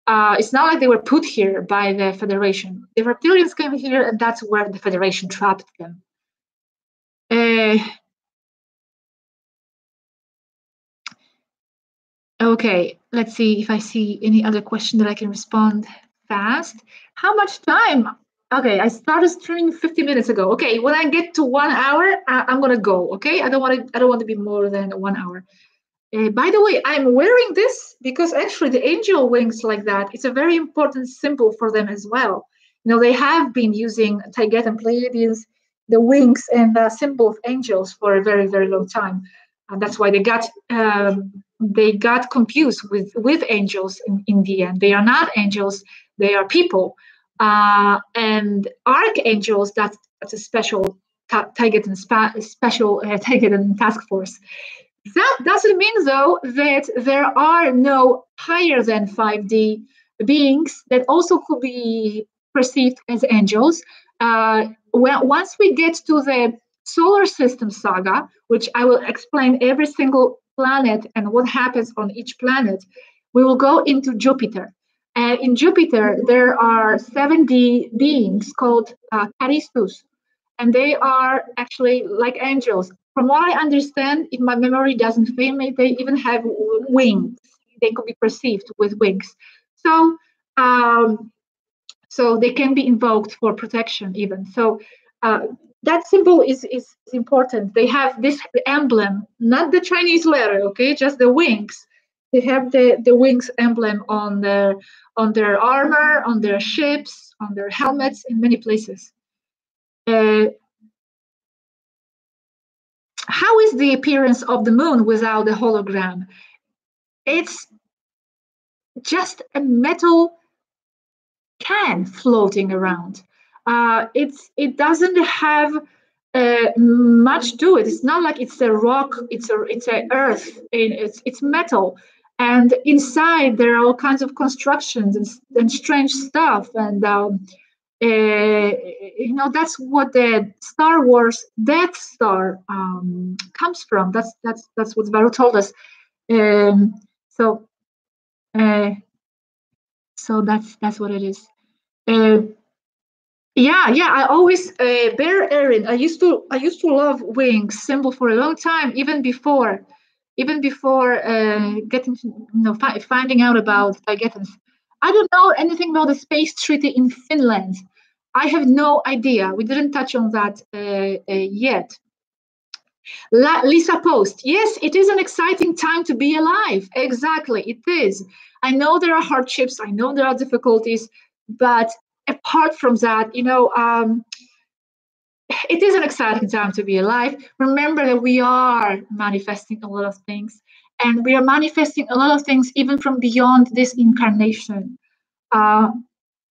It's not like they were put here by the Federation. The reptilians came here, and that's where the Federation trapped them. Okay, let's see if I see any other question that I can respond fast. How much time? Okay, I started streaming 50 minutes ago. Okay, when I get to 1 hour, I'm gonna go. Okay, I don't want to be more than 1 hour. By the way, I'm wearing this because actually the angel wings like that, it's a very important symbol for them as well. They have been using Tayget and Pleiadians, the wings and the symbol of angels for a very, very long time. And that's why they got confused with angels in the end. They are not angels, they are people. And archangels, that's a special Tayget and special Tayget and task force. That doesn't mean, though, that there are no higher than 5D beings that also could be perceived as angels. Once we get to the solar system saga, which I will explain every single planet and what happens on each planet, we will go into Jupiter. And in Jupiter, there are 7D beings called Charistus, and they are actually like angels. From what I understand, if my memory doesn't fail me, they even have wings. They could be perceived with wings. So, so they can be invoked for protection even. So that symbol is important. They have this emblem, not the Chinese letter, okay, just the wings. They have the wings emblem on their armor, on their ships, on their helmets, in many places. How is the appearance of the moon without the hologram? It's just a metal can floating around. It doesn't have much to it. It's not like it's a rock. It's a earth. It's metal, and inside there are all kinds of constructions and strange stuff. And that's what the Star Wars Death Star comes from. That's what Baru told us. So that's what it is. Yeah. I always Bear Erin. I used to love wings symbol for a long time, even before getting to finding out about Tigetans. I don't know anything about the space treaty in Finland. I have no idea. We didn't touch on that yet. Lisa Post. Yes, it is an exciting time to be alive. Exactly, it is. I know there are hardships. I know there are difficulties, but apart from that, it is an exciting time to be alive. Remember that we are manifesting a lot of things, and we are manifesting a lot of things even from beyond this incarnation. Uh,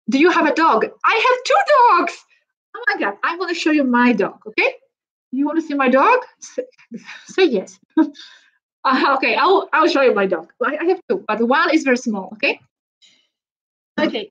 do you have a dog? I have two dogs. Oh my God, I'm going to show you my dog, okay? You want to see my dog? Say yes. Okay, I'll show you my dog. I have two, but one is very small, okay? Okay.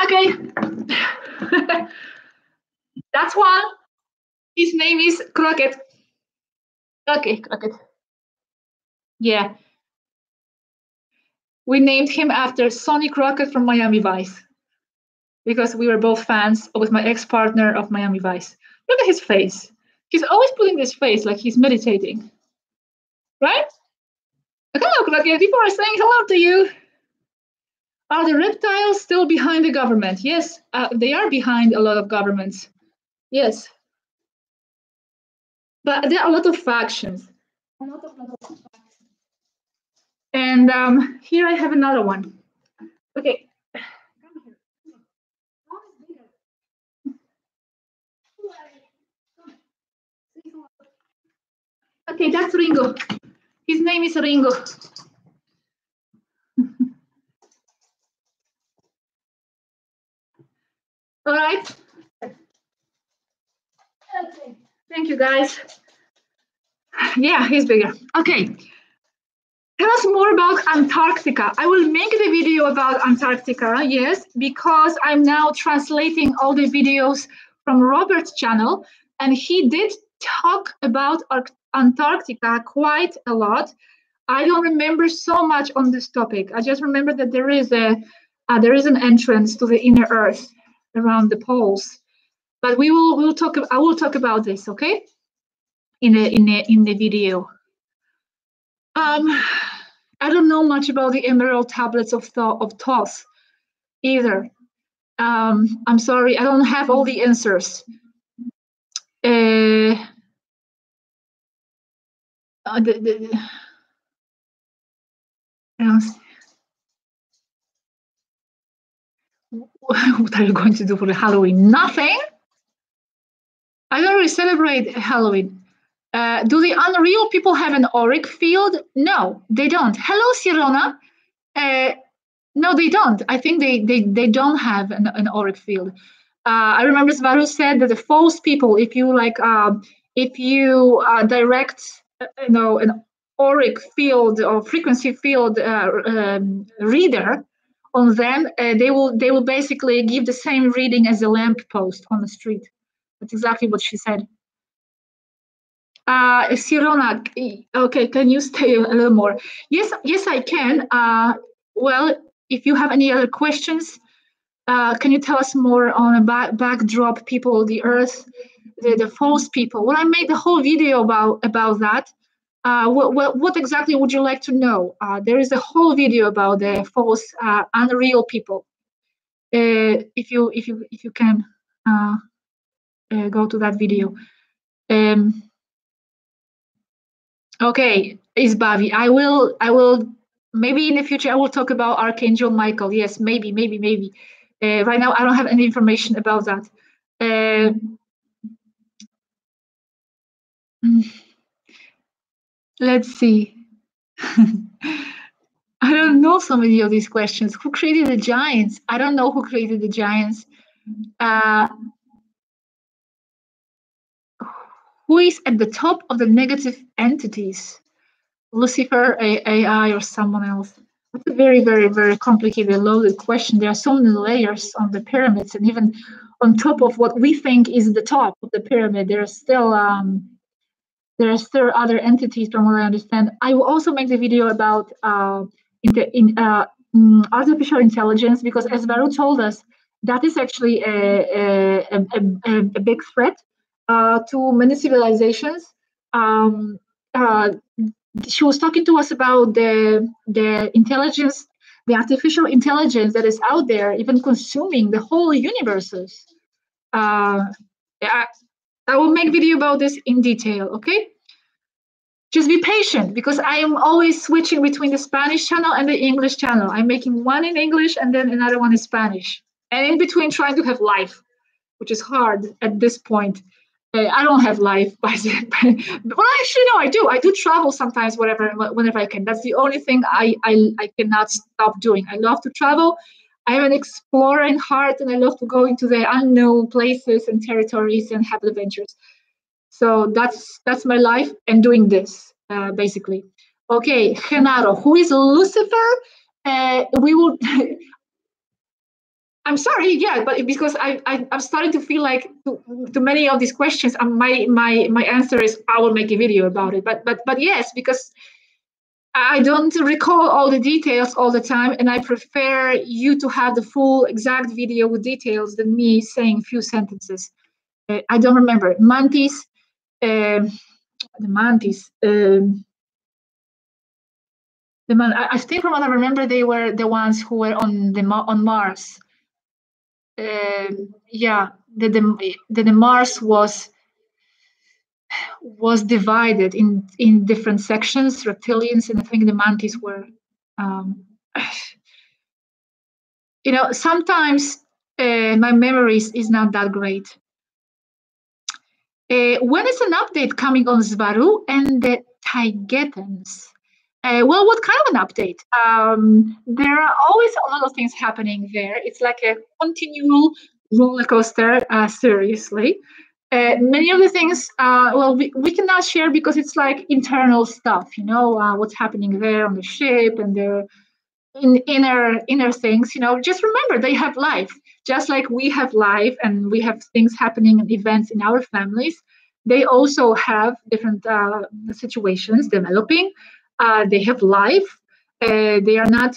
Okay. That's one. His name is Crockett. Okay, Crockett. Yeah. We named him after Sonny Crockett from Miami Vice because we were both fans with my ex-partner of Miami Vice. Look at his face. He's always putting this face like he's meditating. Right? Hello, Crockett. People are saying hello to you. Are the reptiles still behind the government? Yes, they are behind a lot of governments. Yes. But there are a lot of factions. And here I have another one. Okay. Okay, that's Ringo. His name is Ringo. All right. Okay. Thank you, guys. Yeah, he's bigger. Okay. Tell us more about Antarctica. I will make the video about Antarctica, yes, because I'm now translating all the videos from Robert's channel, and he did talk about Antarctica quite a lot. I don't remember so much on this topic. I just remember that there is an entrance to the inner Earth around the poles. But we'll talk. I will talk about this, okay? In the video. I don't know much about the Emerald Tablets of Thoth either. I'm sorry, I don't have all the answers. What are you going to do for the Halloween? Nothing. I don't really celebrate Halloween. Do the Unreal people have an auric field? No, they don't. Hello, Sirona. No, they don't. I think they don't have an auric field. I remember Svaru said that the false people, if you direct, an auric field or frequency field reader on them, they will basically give the same reading as a lamp post on the street. That's exactly what she said. Sirona, okay, can you stay a little more? Yes, I can. Well, if you have any other questions, can you tell us more on a backdrop, people, the Earth, the false people? Well, I made the whole video about that. What exactly would you like to know? There is a whole video about the false, unreal people. If you can go to that video. Okay, Isbavi. I will. Maybe in the future I will talk about Archangel Michael. Yes, maybe. Right now I don't have any information about that. Let's see. I don't know so many of these questions. Who created the giants? I don't know who created the giants. Who is at the top of the negative entities? Lucifer, AI, or someone else? That's a very, very, very complicated, loaded question. There are so many layers on the pyramids, and even on top of what we think is the top of the pyramid, there are still other entities, from what I understand. I will also make the video about artificial intelligence, because as Varu told us, that is actually a big threat to many civilizations. Um, uh, she was talking to us about the intelligence, the artificial intelligence that is out there, even consuming the whole universes. Uh, I will make video about this in detail, okay? Just be patient because I am always switching between the Spanish channel and the English channel. I'm making one in English and then another one in Spanish. And in between trying to have live, which is hard at this point. I don't have life, but actually no, I do. I do travel sometimes, whenever I can. That's the only thing I cannot stop doing. I love to travel. I am an explorer in heart, and I love to go into the unknown places and territories and have adventures. So that's my life and doing this basically. Okay, Genaro, who is Lucifer? We will. I'm sorry, yeah, but because I'm starting to feel like to many of these questions, my answer is I will make a video about it. But yes, because I don't recall all the details all the time, and I prefer you to have the full exact video with details than me saying a few sentences. I don't remember mantis, the mantis. I think from what I remember, they were the ones who were on Mars. Yeah, the Mars was divided in different sections, reptilians, and I think the mantis were. Um, sometimes my memories is not that great. When is an update coming on Svaru and the Taigetans? Well, what kind of an update? There are always a lot of things happening there. It's like a continual roller coaster, seriously. Many of the things, well, we cannot share because it's like internal stuff, what's happening there on the ship and the inner things. Just remember they have life, just like we have life and we have things happening and events in our families. They also have different situations developing. They have life. They are not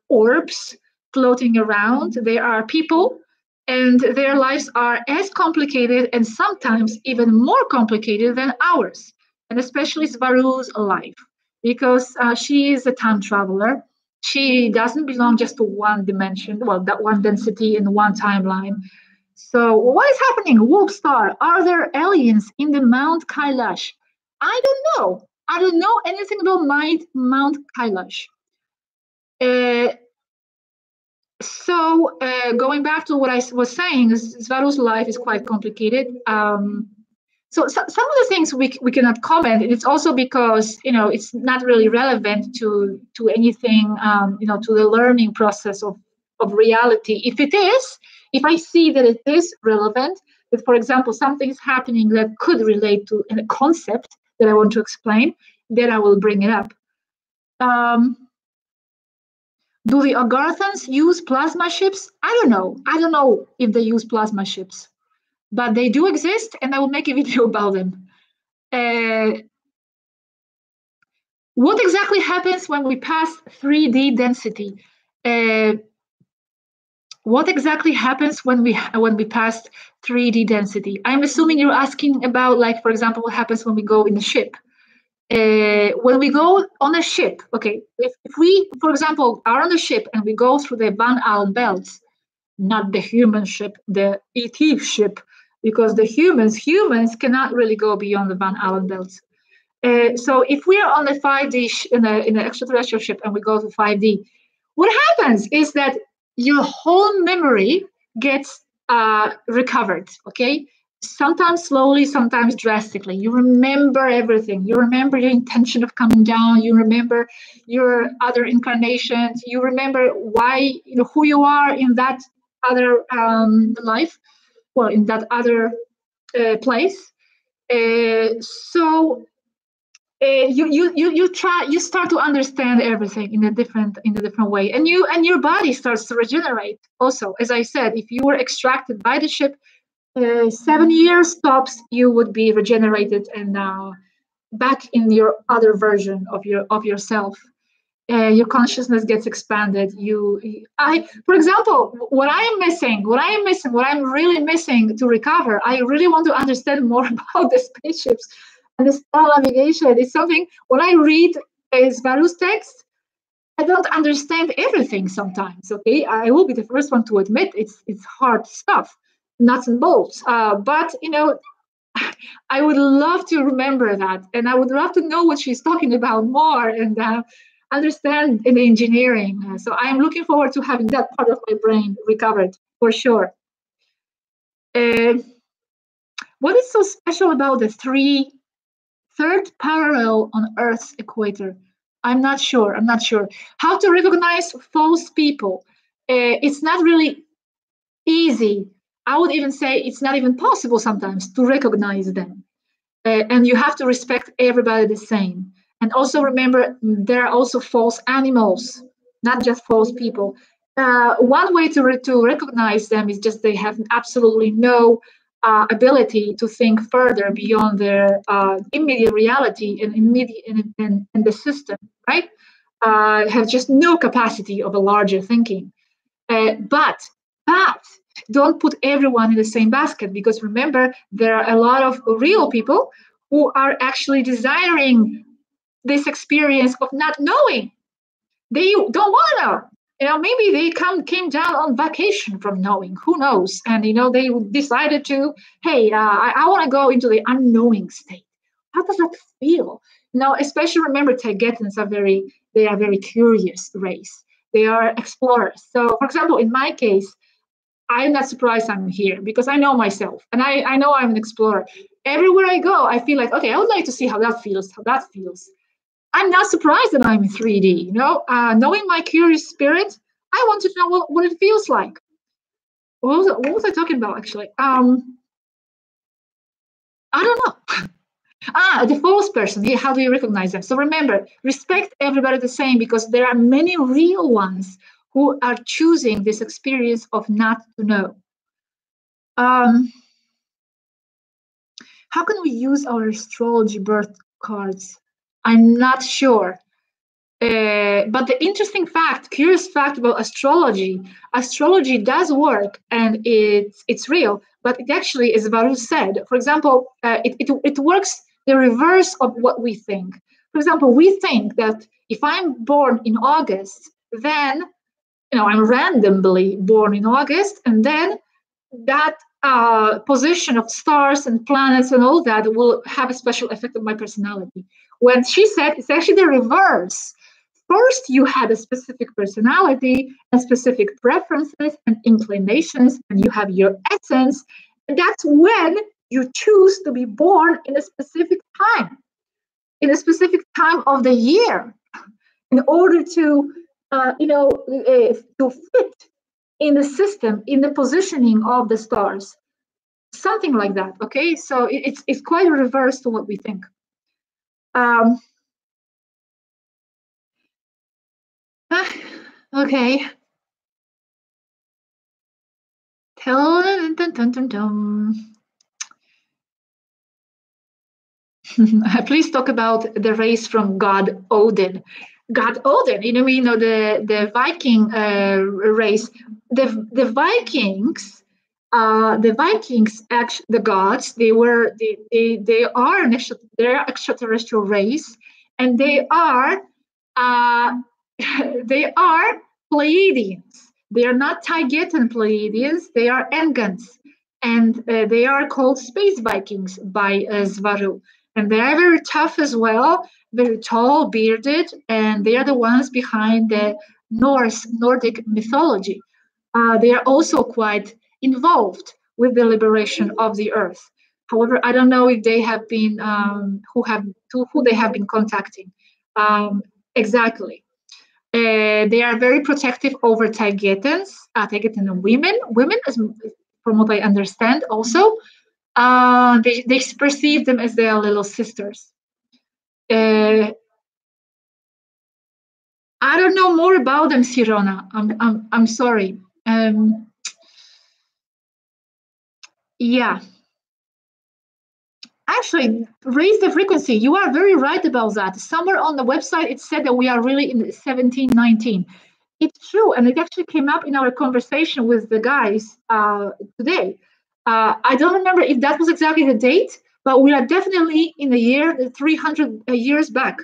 orbs floating around. They are people, and their lives are as complicated and sometimes even more complicated than ours, and especially Svaru's life, because she is a time traveler. She doesn't belong just to one dimension, well, that one density in one timeline. So what is happening? Wolfstar, are there aliens in the Mount Kailash? I don't know. I don't know anything about Mount Kailash. So going back to what I was saying, Svaru's life is quite complicated. So some of the things we cannot comment, and it's also because it's not really relevant to anything, to the learning process of reality. If I see that it is relevant, that for example something is happening that could relate to a concept that I want to explain, then I will bring it up. Do the Agarthans use plasma ships? I don't know. I don't know if they use plasma ships, but they do exist, and I will make a video about them. What exactly happens when we pass 3D density? What exactly happens when we pass 3D density? I'm assuming you're asking about, like, for example, what happens when we go in a ship. When we go on a ship, okay, if we, for example, are on a ship and we go through the Van Allen belts, not the human ship, the ET ship, because the humans cannot really go beyond the Van Allen belts. So if we are on a 5D in an extraterrestrial ship and we go to 5D, what happens is that your whole memory gets recovered, okay? Sometimes slowly, sometimes drastically. You remember everything. You remember your intention of coming down. You remember your other incarnations. You remember why, who you are in that other life, well, in that other place. So you start to understand everything in a different way, and your body starts to regenerate. Also, as I said, if you were extracted by the ship, 7 years tops, you would be regenerated and back in your other version of yourself. your consciousness gets expanded. For example, what I'm really missing to recover. I really want to understand more about the spaceships and the star navigation. It's something when I read Svaru's text, I don't understand everything sometimes. Okay, I will be the first one to admit it's hard stuff, nuts and bolts. But I would love to remember that, and I would love to know what she's talking about more and understand in the engineering. So I'm looking forward to having that part of my brain recovered for sure. What is so special about the third parallel on Earth's equator? I'm not sure. How to recognize false people? It's not really easy. I would even say it's not even possible sometimes to recognize them. And you have to respect everybody the same. And also remember, there are also false animals, not just false people. One way to recognize them is just they have absolutely no ability to think further beyond their immediate reality and in the system, right? Have just no capacity of a larger thinking. But don't put everyone in the same basket, because remember, there are a lot of real people who are actually desiring this experience of not knowing. They don't want to know. Maybe they came down on vacation from knowing. Who knows? And they decided to, hey, I want to go into the unknowing state. How does that feel? Especially remember, Taigetans are very curious race. They are explorers. So, for example, in my case, I'm not surprised I'm here because I know myself and I know I'm an explorer. Everywhere I go, I feel like, okay, I would like to see how that feels. I'm not surprised that I'm in 3D. Knowing my curious spirit, I want to know what it feels like. What was I talking about, actually? I don't know. The false person. Yeah, how do you recognize them? So remember, respect everybody the same, because there are many real ones who are choosing this experience of not to know. How can we use our astrology birth cards? I'm not sure. But the curious fact about astrology does work, and it's real, but it actually, as Varu said, for example, it works the reverse of what we think. For example, we think that if I'm born in August, then I'm randomly born in August, and then that position of stars and planets and all that will have a special effect on my personality. When she said it's actually the reverse. First, you had a specific personality and specific preferences and inclinations, and you have your essence. And that's when you choose to be born in a specific time of the year, in order to, to fit in the system, in the positioning of the stars. Something like that, okay? So it's quite reverse to what we think. Okay. Please talk about the race from God Odin. God Odin, the Viking race. The Vikings, actually, the gods, they are they're extraterrestrial race, and they are they are Pleiadians. They are not Taigetan Pleiadians. They are Engans, and they are called Space Vikings by Svaru. And they are very tough as well, very tall, bearded, and they are the ones behind the Nordic mythology. They are also quite involved with the liberation of the earth. However, I don't know if they have been who they have been contacting exactly. They are very protective over Taigetans and women, as from what I understand, also. They perceive them as their little sisters. I don't know more about them, Sirona. I'm sorry. Yeah. I actually raise the frequency. You are very right about that. Somewhere on the website, it said that we are really in 1719. It's true, and it actually came up in our conversation with the guys today. I don't remember if that was exactly the date, but we are definitely in the year 300 years back,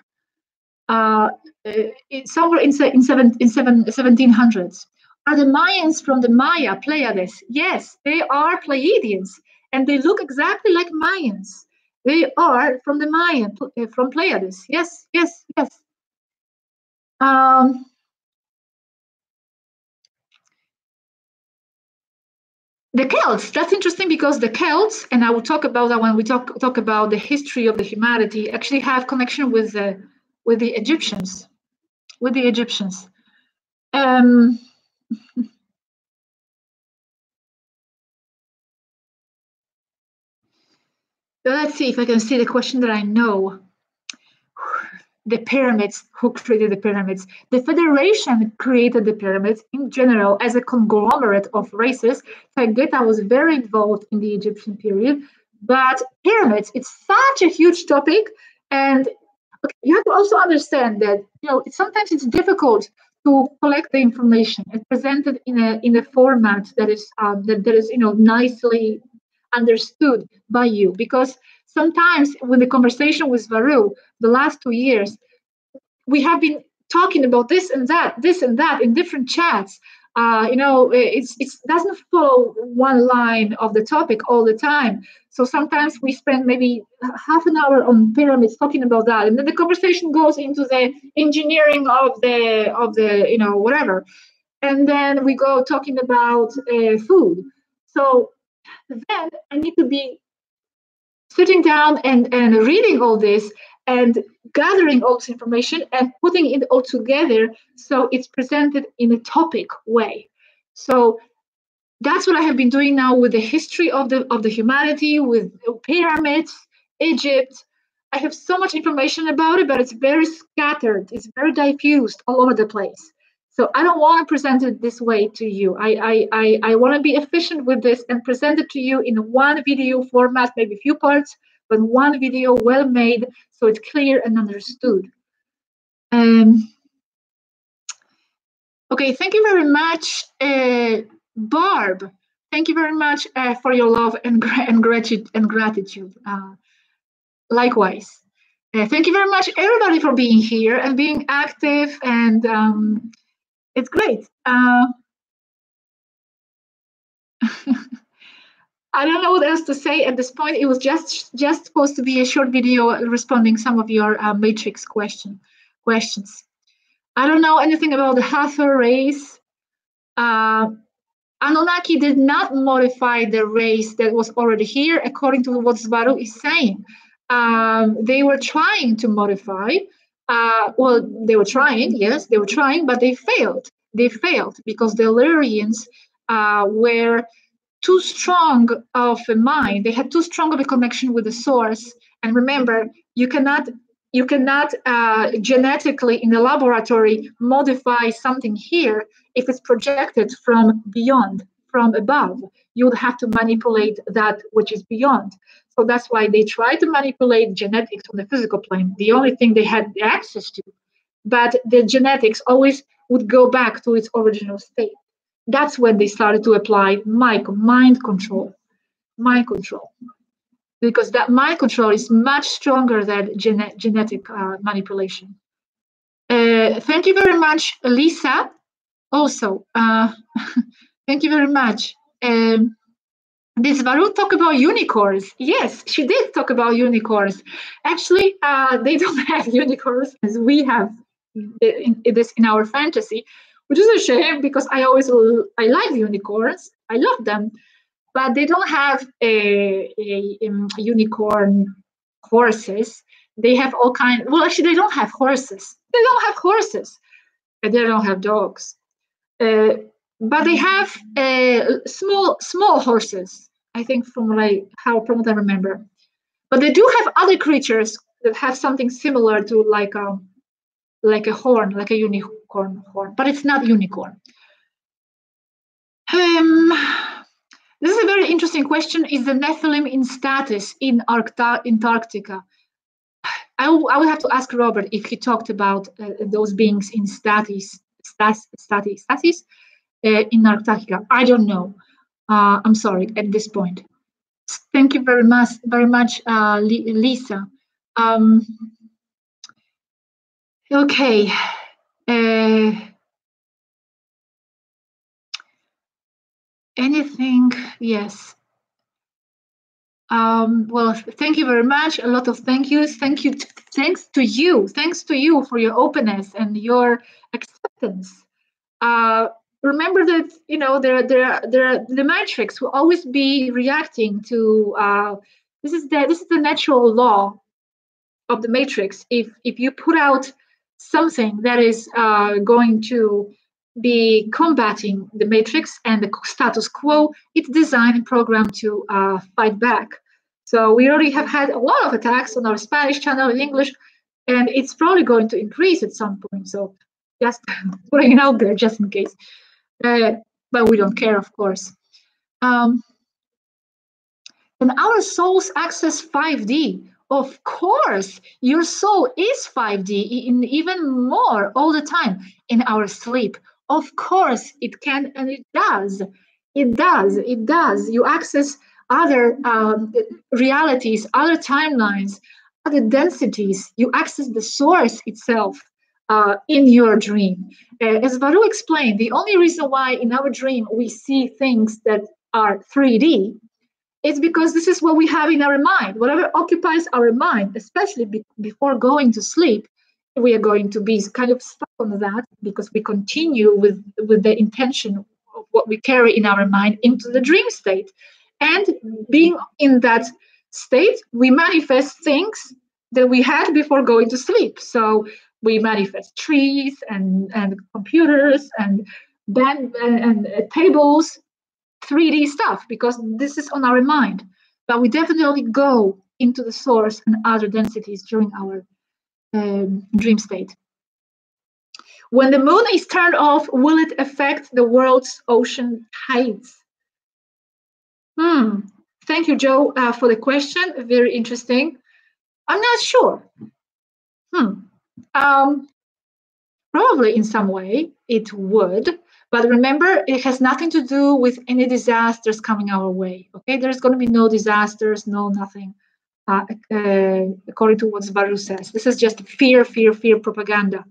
somewhere in 1700s. Are the Mayans from the Maya Pleiades? Yes, they are Pleiadians, and they look exactly like Mayans. They are from the Mayan, from Pleiades. Yes, yes, yes. The Celts, that's interesting because the Celts, and I will talk about that when we talk about the history of the humanity, actually have connection with the Egyptians. With the Egyptians. Let's see if I can see the question that I know. The pyramids, who created the pyramids? The Federation created the pyramids in general as a conglomerate of races. Taygeta was very involved in the Egyptian period, but pyramids, it's such a huge topic, and you have to also understand that sometimes it's difficult to collect the information and present it in a format that is nicely understood by you, because sometimes with the conversation with Varu the last 2 years, we have been talking about this and that in different chats. It doesn't follow one line of the topic all the time. So sometimes we spend maybe half an hour on pyramids talking about that, and then the conversation goes into the engineering of the whatever, and then we go talking about food. So then I need to be sitting down and reading all this and gathering all this information and putting it all together so it's presented in a topic way. So that's what I have been doing now with the history of the humanity, with pyramids, Egypt. I have so much information about it, but it's very scattered. It's very diffused all over the place. So I don't want to present it this way to you. I want to be efficient with this and present it to you in one video format, maybe a few parts, but one video well made so it's clear and understood. Okay, thank you very much, Barb. Thank you very much for your love and gratitude. Likewise. Thank you very much, everybody, for being here and being active, and it's great. I don't know what else to say at this point. It was just supposed to be a short video responding some of your matrix questions. I don't know anything about the Hathor race. Anunnaki did not modify the race that was already here, according to what Svaru is saying. They were trying to modify. They were trying, yes, they were trying, but they failed. They failed because the Illyrians were too strong of a mind. They had too strong of a connection with the source. And remember, you cannot genetically in the laboratory modify something here if it's projected from beyond, from above. You would have to manipulate that which is beyond. So that's why they try to manipulate genetics on the physical plane, the only thing they had access to. But the genetics always would go back to its original state. That's when they started to apply mind control. Mind control. Because that mind control is much stronger than genetic manipulation. Thank you very much, Lisa. Also, thank you very much. This Varut talk about unicorns. Yes, she did talk about unicorns. Actually, they don't have unicorns as we have this in our fantasy, which is a shame because I like unicorns. I love them, but they don't have a unicorn horses. They have all kinds. Well, actually, they don't have horses. They don't have horses, and they don't have dogs. But they have small horses. I think from what I remember. But they do have other creatures that have something similar to like a horn, like a unicorn horn, but it's not unicorn. This is a very interesting question. Is the Nephilim in status in Antarctica? I will have to ask Robert if he talked about those beings in status in Antarctica. I don't know. I'm sorry at this point. Thank you very much, Lisa. Okay. Anything? Yes. Well, thank you very much. A lot of thank yous. Thanks to you. Thanks to you for your openness and your acceptance. Remember that the matrix will always be reacting to this is the natural law of the matrix. If you put out something that is going to be combating the matrix and the status quo, it's designed and programmed to fight back. So we already have had a lot of attacks on our Spanish channel in English, and it's probably going to increase at some point. So just putting it out there just in case. But we don't care, of course. And our souls access 5D. Of course, your soul is 5D, in even more all the time in our sleep. Of course, it can, and it does. It does. You access other realities, other timelines, other densities. You access the source itself in your dream. As Baru explained, the only reason why in our dream we see things that are 3D, it's because this is what we have in our mind. Whatever occupies our mind, especially before going to sleep, we are going to be kind of stuck on that because we continue with the intention of what we carry in our mind into the dream state. And being in that state, we manifest things that we had before going to sleep. So we manifest trees and computers and tables, 3D stuff, because this is on our mind. But we definitely go into the source and other densities during our dream state. When the moon is turned off, will it affect the world's ocean tides? Thank you, Joe, for the question. Very interesting. I'm not sure. Probably in some way it would. But remember, it has nothing to do with any disasters coming our way. Okay, there's going to be no disasters, no nothing, according to what Baru says. This is just fear propaganda.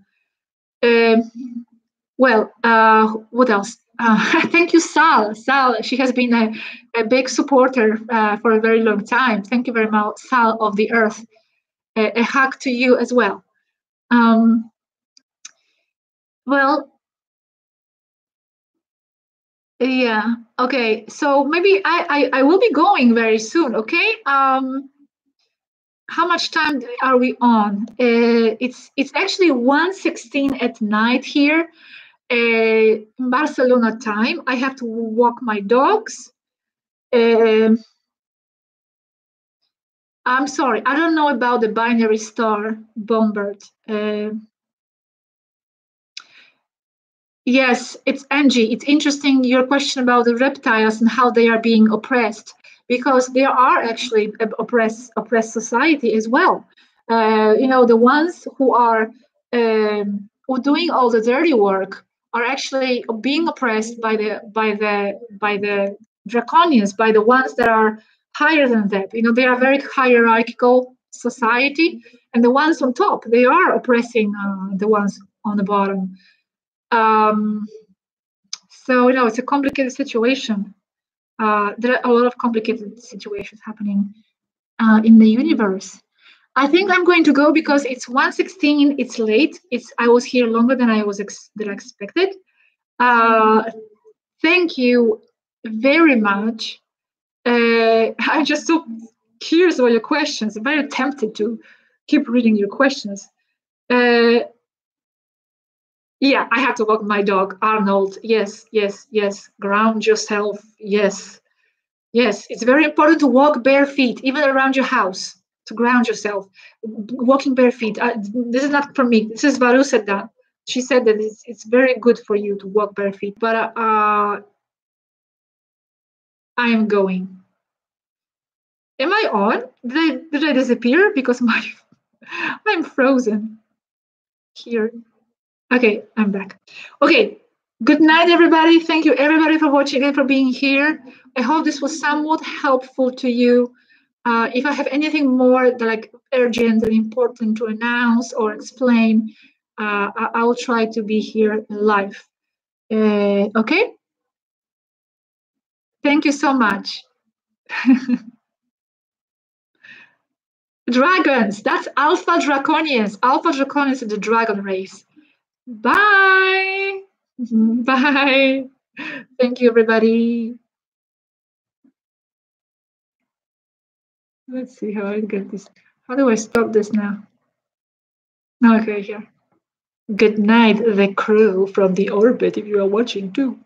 What else? Thank you, Sal. Sal, she has been a big supporter for a very long time. Thank you very much, Sal of the Earth. A hug to you as well. Yeah. Okay. So maybe I will be going very soon. Okay. How much time are we on? It's actually 1:16 at night here, in Barcelona time. I have to walk my dogs. I'm sorry. I don't know about the binary star, Bombard. Yes, it's Angie. It's interesting your question about the reptiles and how they are being oppressed, because they are actually oppressed society as well. The ones who are doing all the dirty work are actually being oppressed by the draconians, by the ones that are higher than that. They are a very hierarchical society, and the ones on top, they are oppressing the ones on the bottom. So it's a complicated situation. There are a lot of complicated situations happening in the universe. I think I'm going to go because it's 1:16. It's late. I was here longer than I expected. Thank you very much. I'm just so curious about your questions. I'm very tempted to keep reading your questions. Yeah, I have to walk my dog, Arnold. Yes. Ground yourself. Yes. It's very important to walk bare feet, even around your house, to ground yourself. Walking bare feet. This is not from me. This is Varu said that. She said that it's very good for you to walk bare feet. But I am going. Am I on? Did I disappear? Because I'm frozen here. Okay, I'm back. Okay, good night, everybody. Thank you, everybody, for watching and for being here. I hope this was somewhat helpful to you. If I have anything more like urgent and important to announce or explain, I will try to be here live. Okay? Thank you so much. Dragons, that's Alpha Draconians. Alpha Draconians is the dragon race. Bye. Bye. Thank you, everybody. Let's see how I get this. How do I stop this now? Okay, here. Good night, the crew from the orbit, if you are watching too.